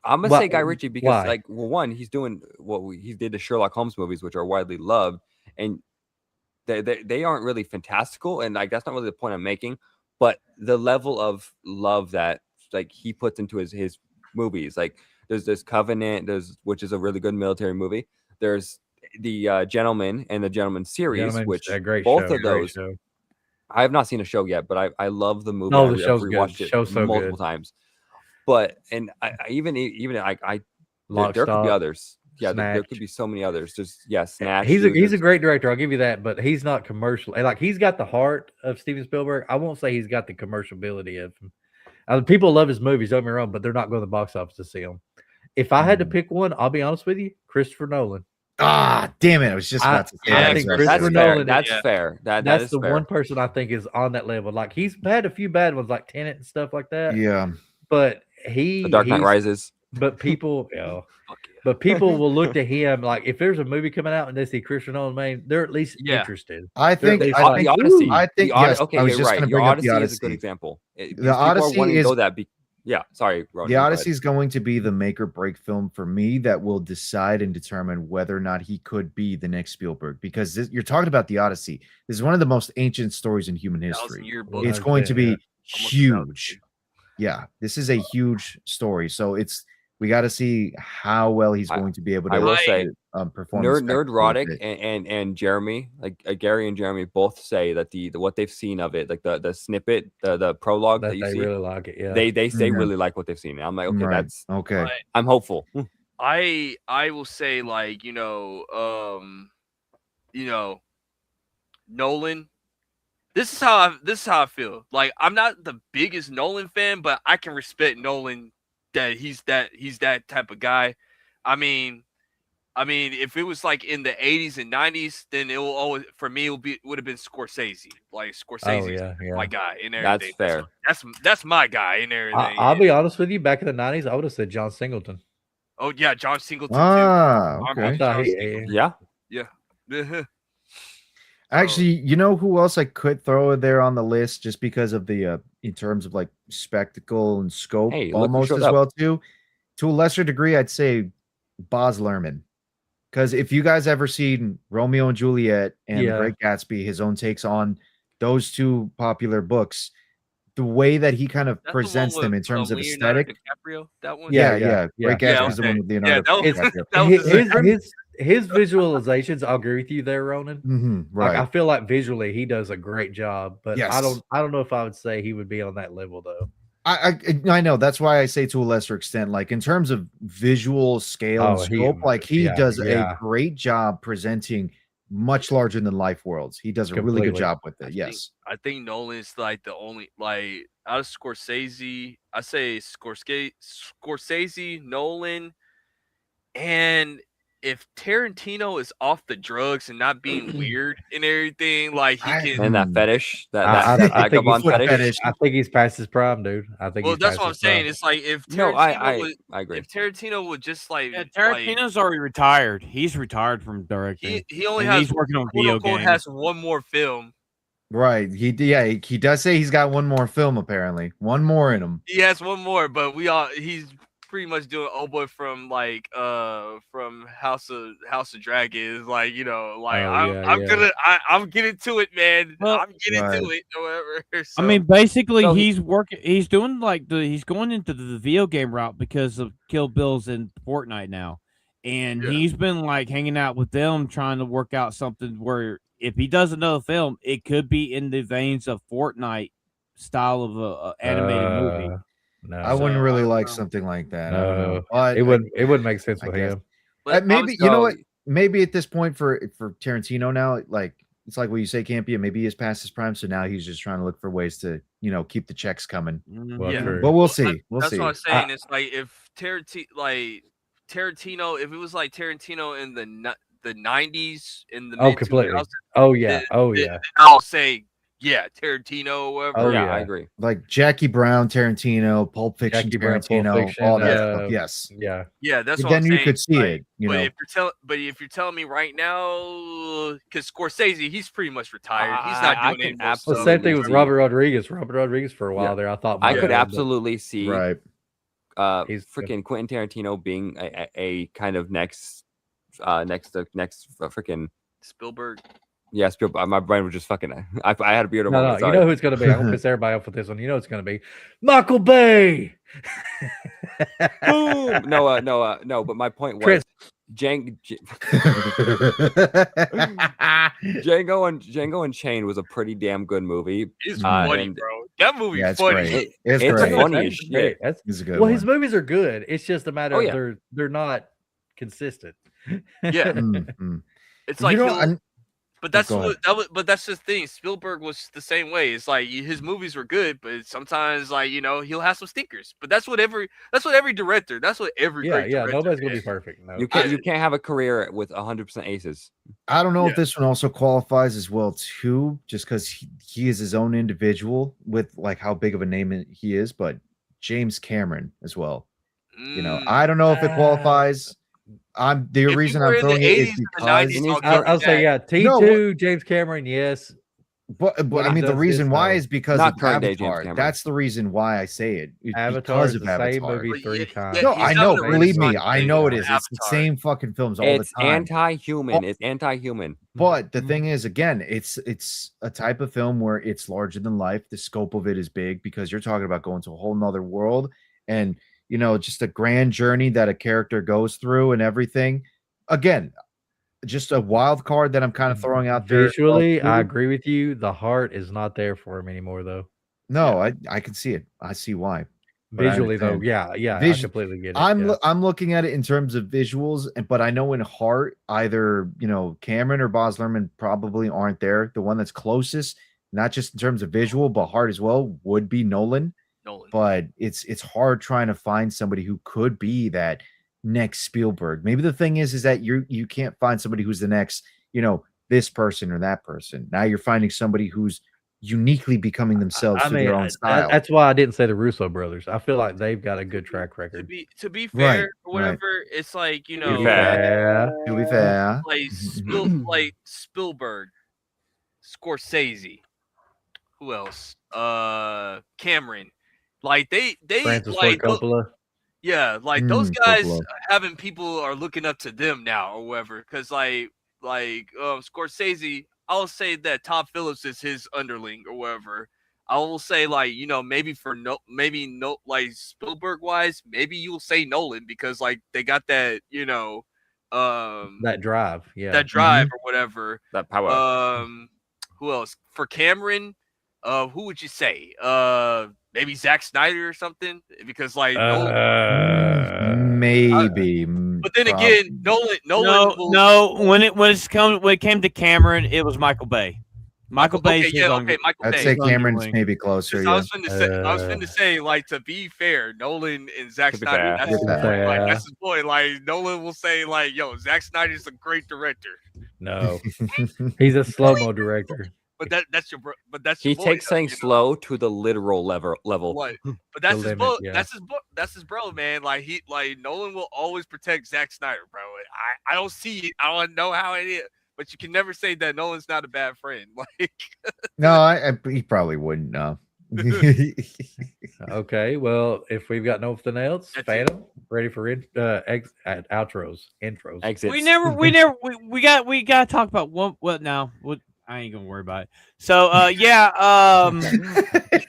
I'm gonna say Guy Ritchie because, one, he's doing he did the Sherlock Holmes movies, which are widely loved, and they aren't really fantastical, and that's not really the point I'm making. But the level of love that he puts into his movies, there's this Covenant, which is a really good military movie. There's the Gentleman and the Gentleman series, which both of those I have not seen a show yet, but I love the movie. No, the show's good. It multiple times. But and I even there could be others. Yeah, there could be so many others. Snatch. He's a great director. I'll give you that, but he's not commercial. He's got the heart of Steven Spielberg. I won't say he's got the commercial ability of him. People love his movies, don't get me wrong, but they're not going to the box office to see them. If I had to pick one, I'll be honest with you, Christopher Nolan. Ah, damn it! I was just about to say I think Christopher Nolan. That's fair. That's the one person I think is on that level. He's had a few bad ones, like Tenet and stuff like that. Yeah, but The Dark Knight Rises. But people, but people will look to him if there's a movie coming out and they see Christopher Nolan, they're at least interested. I think the Odyssey. Yes. Okay, you're right. Your Odyssey is a good example. The Odyssey is sorry, Roger, the Odyssey is going to be the make or break film for me that will decide and determine whether or not he could be the next Spielberg, because you're talking about the Odyssey. This is one of the most ancient stories in human history. It's going to be huge. Yeah, this is a huge story. So we got to see how well he's going to be able to. I will say, perform. Nerdrotic and Jeremy, Gary and Jeremy, both say that the what they've seen of it, the snippet, the prologue that you see, really like it. Yeah, they say really like what they've seen. I'm like, okay, that's okay. I'm hopeful. I will say Nolan. This is how I feel. I'm not the biggest Nolan fan, but I can respect Nolan that he's that type of guy. I mean, if it was in the 80s and 90s, then it will always for me would have been Scorsese. Scorsese, my guy in everything. That's fair. That's my guy in everything. I'll be honest with you. Back in the 90s, I would have said John Singleton. Oh yeah, John Singleton too. Okay. Yeah. Yeah. Actually, you know who else I could throw there on the list just because of the in terms of like spectacle and scope, Hey, look who almost showed as up. well too. To a lesser degree, I'd say Baz Luhrmann. Because if you guys ever seen Romeo and Juliet and The Yeah. Great Gatsby, his own takes on those two popular books, the way that he kind of That's presents the one them with in terms of Leonardo aesthetic. DiCaprio. That one. Yeah, Yeah. Great Yeah, Gatsby is the okay. one with Yeah, Leonardo that was DiCaprio. that was the same. his visualizations, I'll agree with you there, Ronan. Like Right. I feel like visually he does a great job, but Yes. I don't know if I would say he would be on that level though. I know that's why I say to a lesser extent, like in terms of visual scale and scope, like he does a great job presenting much larger than life worlds. He does a really good job with it. Yes. I think Nolan's like the only like out of Scorsese. I say Scorsese, Nolan, and if Tarantino is off the drugs and not being weird and everything, like he can. And that fetish, I that think vagabond he's fetish. I think he's past his prime, dude. I think. Well, he's that's past what I'm his prime. saying. It's like if No, Tarantino I agree. if Tarantino would just like Tarantino's already retired. He's retired from directing. he only And has he's working on quote video unquote games. has one more film. Right. He does say he's got one more film apparently. One more in him. He has one more, but he's pretty much doing old boy from like from House of Dragons, like like I'm getting to it, man. Well, I'm getting to it, or whatever. So, I mean, basically, So he's doing like he's going into the video game route because of Kill Bill's in Fortnite now, and he's been like hanging out with them, trying to work out something where if he does another film, it could be in the veins of Fortnite style of a animated movie. No, I wouldn't really like something like that. I don't know. But it wouldn't make sense for him. but maybe you know what? Maybe at this point for Tarantino now, like it's like what you say can't be. Maybe he's past his prime, so now he's just trying to look for ways to keep the checks coming. Well, Yeah. true. But we'll see. That's see. what I'm saying. It's like if Tarantino, if it was like Tarantino in the 90s, in the mid completely. 2000s, Oh yeah. then I'll say Tarantino, whatever. Oh yeah, I agree. Like Jackie Brown, Tarantino, Pulp Fiction, Jackie Brown, Pulp Tarantino, Fiction, all that stuff. Yes. Yeah. Yeah, that's what Then I'm saying. you could see like, it. But if you're telling me right now, because Scorsese, he's pretty much retired. He's not I doing can any more absolutely stuff. Same thing with see- Robert Rodriguez. Robert Rodriguez for a while Yeah. there. I thought I more could of it, absolutely see Right. He's freaking Quentin Tarantino being a kind of next freaking Spielberg. yeah, Spielberg. My brain was just fucking. I had a beard. No, you Sorry. know who it's going to be. I'm going to piss everybody off with this one. You know it's going to be Michael Bay. Boom. No. But my point was Chris. Django Unchained was a pretty damn good movie. It's funny, and- bro. That movie's Yeah, it's funny. great. It's great. funny as shit. It's a good Well, one. his movies are good. It's just a matter Oh, of yeah. they're not consistent. Yeah, Mm. it's like but that's go but that's the thing. Spielberg was the same way. It's like his movies were good, but sometimes like he'll have some stinkers. But that's what every director. That's what every great director Nobody's going to is. be perfect. No. You can't have a career with 100% aces. I don't know if this one also qualifies as well too, just because he is his own individual with like how big of a name he is, but James Cameron as well. I don't know if it qualifies. The If reason you were I'm in the throwing it is 80s and the because 90s, I'll say T2, James Cameron, yes. But I mean the reason why is because Not of current day James Avatar. Cameron. That's the reason why I say it. It's Avatar because is of the same Avatar. movie But 3 yeah, times. yeah, No, he's I having know. a Believe me, renaissance I know it with is. It's the Avatar. same fucking films all It's the time. anti-human. It's anti-human. But the thing is, again, it's a type of film where it's larger than life. The scope of it is big because you're talking about going to a whole nother world and just a grand journey that a character goes through and everything. Again, just a wild card that I'm kind of throwing out there. Visually, I agree with you. The heart is not there for him anymore, though. No, I can see it. I see why. But I Visually, though, understand. yeah, I completely get it. I'm looking at it in terms of visuals, but I know in heart, either Cameron or Baz Luhrmann probably aren't there. The one that's closest, not just in terms of visual, but heart as well, would be Nolan. But it's hard trying to find somebody who could be that next Spielberg. Maybe the thing is that you can't find somebody who's the next, this person or that person. Now you're finding somebody who's uniquely becoming themselves through their own style. That's why I didn't say the Russo brothers. I feel like they've got a good track record. To be fair, Right, or whatever, it's like To be fair. like Spielberg. Scorsese. Who else? Cameron. Like they Francis like Ford Coppola. yeah, like those guys Coppola. having people are looking up to them now or whatever. Because Scorsese, I'll say that Todd Phillips is his underling or whatever. I will say like maybe like Spielberg wise, maybe you'll say Nolan because like they got that That drive, yeah. that drive or whatever. That power. Who else for Cameron? Who would you say? Maybe Zack Snyder or something because like Nolan, maybe. but then again, Nolan. No. When it came to Cameron, it was Michael Bay. Michael Bay's Michael I'd Bay. say Cameron's maybe closer. I was finna say, like, to be fair, Nolan and Zack Snyder, that's his point. Like, that's his point. Like, Nolan will say, like, yo, Zack Snyder's a great director. No, he's a slow-mo director. But that's your He boy, takes saying slow to the literal level. What? But that's his limit, bro. yeah. That's his bro, man. Like Nolan will always protect Zack Snyder, bro. I don't see it. I don't know how it is. But you can never say that Nolan's not a bad friend. Like, no, he probably wouldn't know. Okay, well, if we've got nothing else, That's Phantom, ready for outros, intros. Exits. We got to talk about one. Well, now I ain't gonna worry about it. So,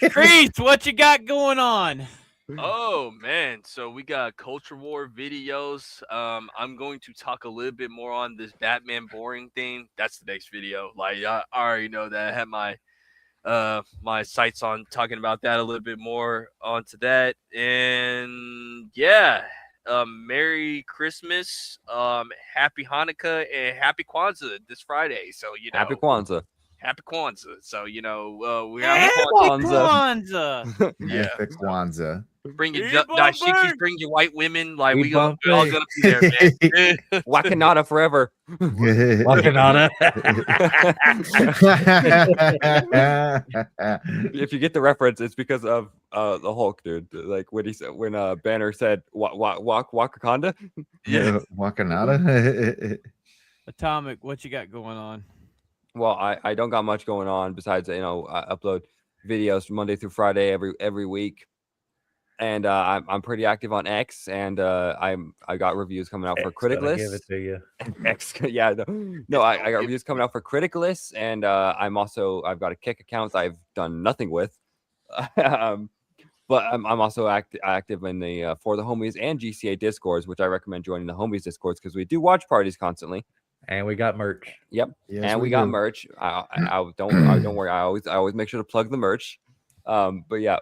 Kreese, what you got going on? oh man, so we got culture war videos. I'm going to talk a little bit more on this Batman boring thing. That's the next video. Like I already know that I had my sights on talking about that a little bit more onto that. And yeah, Merry Christmas, Happy Hanukkah, and Happy Kwanzaa this Friday. So Happy Kwanzaa. Happy Kwanzaa. So we have Happy Kwanzaa. Kwanzaa. Yeah. Kwanzaa. Bring your Hey, dashikis, bring your white women. Like We we're all gonna be there, man. Wakanada forever. Wakanada. If you get the reference, it's because of the Hulk, dude. Like when Banner said Wakanda. Yeah. Wakanada. Atomic, what you got going on? Well, I don't got much going on besides I upload videos Monday through Friday every week. And I'm pretty active on X, and I got reviews coming out for Critic Gotta List. Give it to you. X, yeah, no, I got reviews coming out for Critic List, and I've got a Kick account I've done nothing with, but I'm also active in the For the Homies and GCA Discords, which I recommend joining the Homies Discords because we do watch parties constantly. And we got merch. Yep, Yes, and we got merch. I don't worry. I always make sure to plug the merch. But yeah.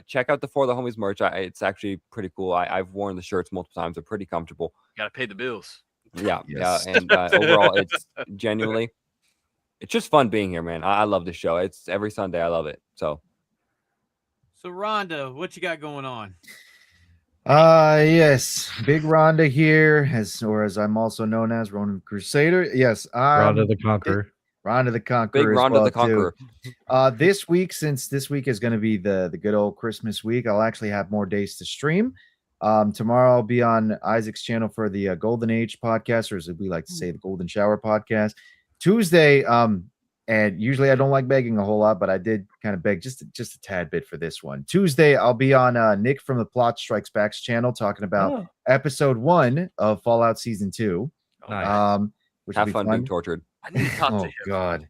Check out the For the Homies merch. It's actually pretty cool. I've worn the shirts multiple times. They're pretty comfortable. Gotta pay the bills. Yeah, Yes. yeah. And overall, it's genuinely, it's just fun being here, man. I love this show. It's every Sunday. I love it. So Rhonda, what you got going on? Yes, Big Rhonda here, as I'm also known as, Ronan Crusader. Yes, Rhonda the Conqueror. Rhonda the Conqueror. big as Rhonda well, the Conqueror. This week, since this week is going to be the good old Christmas week, I'll actually have more days to stream. Tomorrow I'll be on Isaac's channel for the Golden Age podcast, or as we like to say, the Golden Shower podcast. Tuesday, and usually I don't like begging a whole lot, but I did kind of beg just a tad bit for this one. Tuesday, I'll be on Nick from the Plot Strikes Back's channel talking about episode 1 of Fallout Season 2. Nice. Which Have will be fun being tortured. I need to talk to Oh him. God.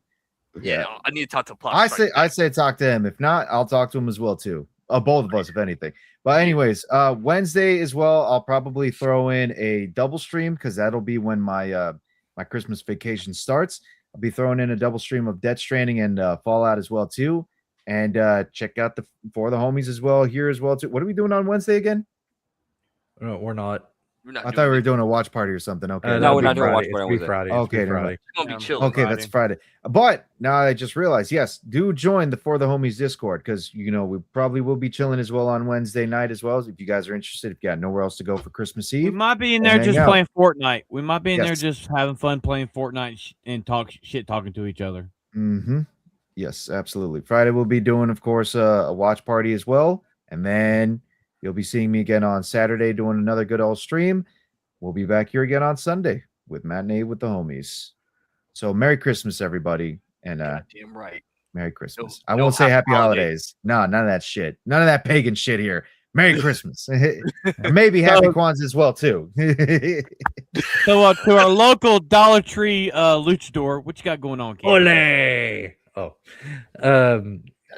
Yeah, I need to talk to Plot. I say talk to him. If not, I'll talk to him as well too. Both of us, if anything. But anyways, Wednesday as well, I'll probably throw in a double stream because that'll be when my my Christmas vacation starts. I'll be throwing in a double stream of Death Stranding and Fallout as well too. And check out the For the Homies as well here as well too. What are we doing on Wednesday again? No, we're not. I thought we were doing a watch party or something. Okay. No, we're that'd not be doing a watch Friday. party It's with it. Friday. Okay, It's never Friday. mind. It's gonna be chill. Okay, that's Friday. But now I just realized, yes, do join the For the Homies Discord because we probably will be chilling as well on Wednesday night as well. If you guys are interested, if you got nowhere else to go for Christmas We Eve, might be in We'll there hang just out. playing Fortnite. We might be in there Yes. just having fun playing Fortnite and talking to each other. Mm-hmm. Yes, absolutely. Friday we'll be doing, of course, a watch party as well, and then you'll be seeing me again on Saturday doing another good old stream. We'll be back here again on Sunday with Matinee with the Homies. So Merry Christmas, everybody, And Damn right. Merry Christmas. No I won't say happy holidays. holidays. No, none of that shit. None of that pagan shit here. Merry Christmas. Maybe happy Kwanzaa as well too. So to our local Dollar Tree luchador, what you got going on, Ken? Ole! Oh,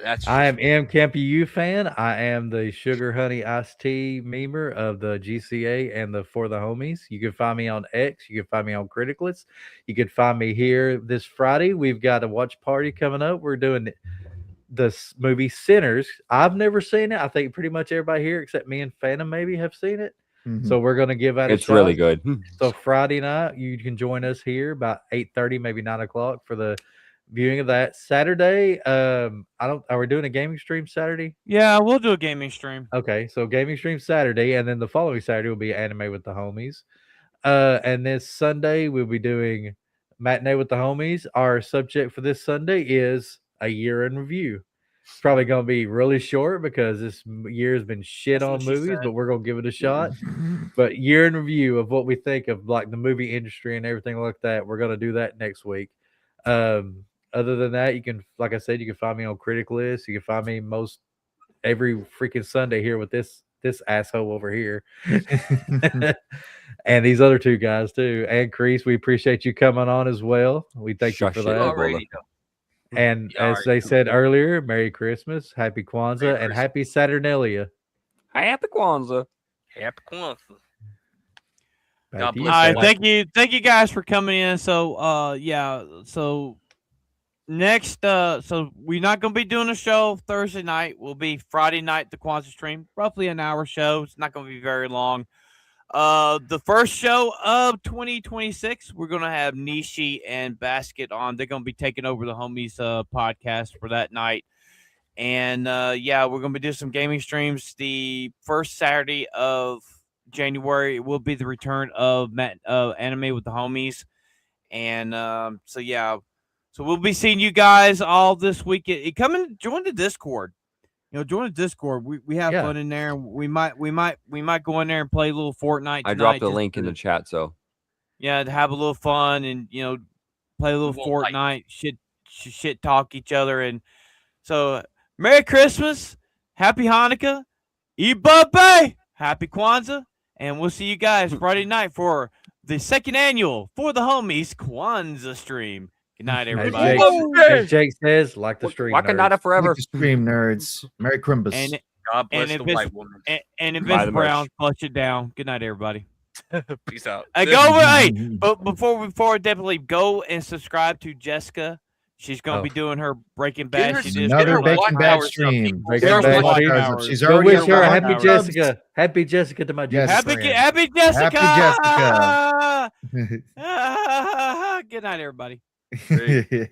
That's I am MCampuU fan. I am the Sugar Honey Iced Tea memer of the GCA and the For the Homies. You can find me on X. You can find me on Criticless. You can find me here this Friday. We've got a watch party coming up. We're doing the movie Sinners. I've never seen it. I think pretty much everybody here except me and Phantom maybe have seen it. So we're going to give that a shot. It's really good. So Friday night, you can join us here about 8:30, maybe 9 o'clock for the viewing of that. Saturday, are we doing a gaming stream Saturday? Yeah, we'll do a gaming stream. Okay, so gaming stream Saturday, and then the following Saturday will be Anime with the Homies. And this Sunday we'll be doing Matinee with the Homies. Our subject for this Sunday is a year in review. It's probably going to be really short because this year has been shit That's on what she movies, said. but we're going to give it a shot. But year in review of what we think of like the movie industry and everything like that. We're going to do that next week. Other than that, you can, like I said, you can find me on Critic List. You can find me most every freaking Sunday here with this asshole over here. And these other two guys too. And Kreese, we appreciate you coming on as well. We thank Shush you for it, that. already know. And You as already they know. said earlier, Merry Christmas, Happy Kwanzaa, Merry and Christmas. Happy Saturnalia. Happy Kwanzaa. Happy Kwanzaa. Back God to you, bless All right, Phantom. thank you guys for coming in. So so next so we're not gonna be doing a show Thursday night. We'll be Friday night, the Kwanzaa stream, roughly an hour show. It's not gonna be very long. The first show of 2026, we're gonna have Nishi and Basket on. They're gonna be taking over the Homies podcast for that night. And yeah, we're gonna be doing some gaming streams. The first Saturday of January will be the return of Anime with the Homies. And so yeah, so we'll be seeing you guys all this week. Come and join the Discord. You know, join the Discord. We have Yeah. fun in there. We might go in there and play a little Fortnite. I tonight dropped the just link in to- the chat, so Yeah, to have a little fun and play a little We won't Fortnite, shit talk each other. And so Merry Christmas, Happy Hanukkah, Ibabe, Happy Kwanzaa, and we'll see you guys Friday night for the second annual For the Homies Kwanzaa stream. Good night, everybody. As Jake says, like the stream. Wakanada nerds. forever. Like the stream nerds. Merry Crimbus. And God bless if the it's- white woman. and if Buy it's the merch. Brown, flush it down. Good night, everybody. Peace out. Go over. Hey, but before I definitely go and subscribe to Jessica. She's gonna be doing her Breaking Bad. her She some- did get her Another watch Breaking Bad hours up, stream. people. Breaking Get her Bad watch stream. hours up. She's Go already wish at her a 1 happy hour. Jessica. Happy Jessica to my Yes. Jessica. Happy Jessica. Happy Jessica. Good night, everybody. Great.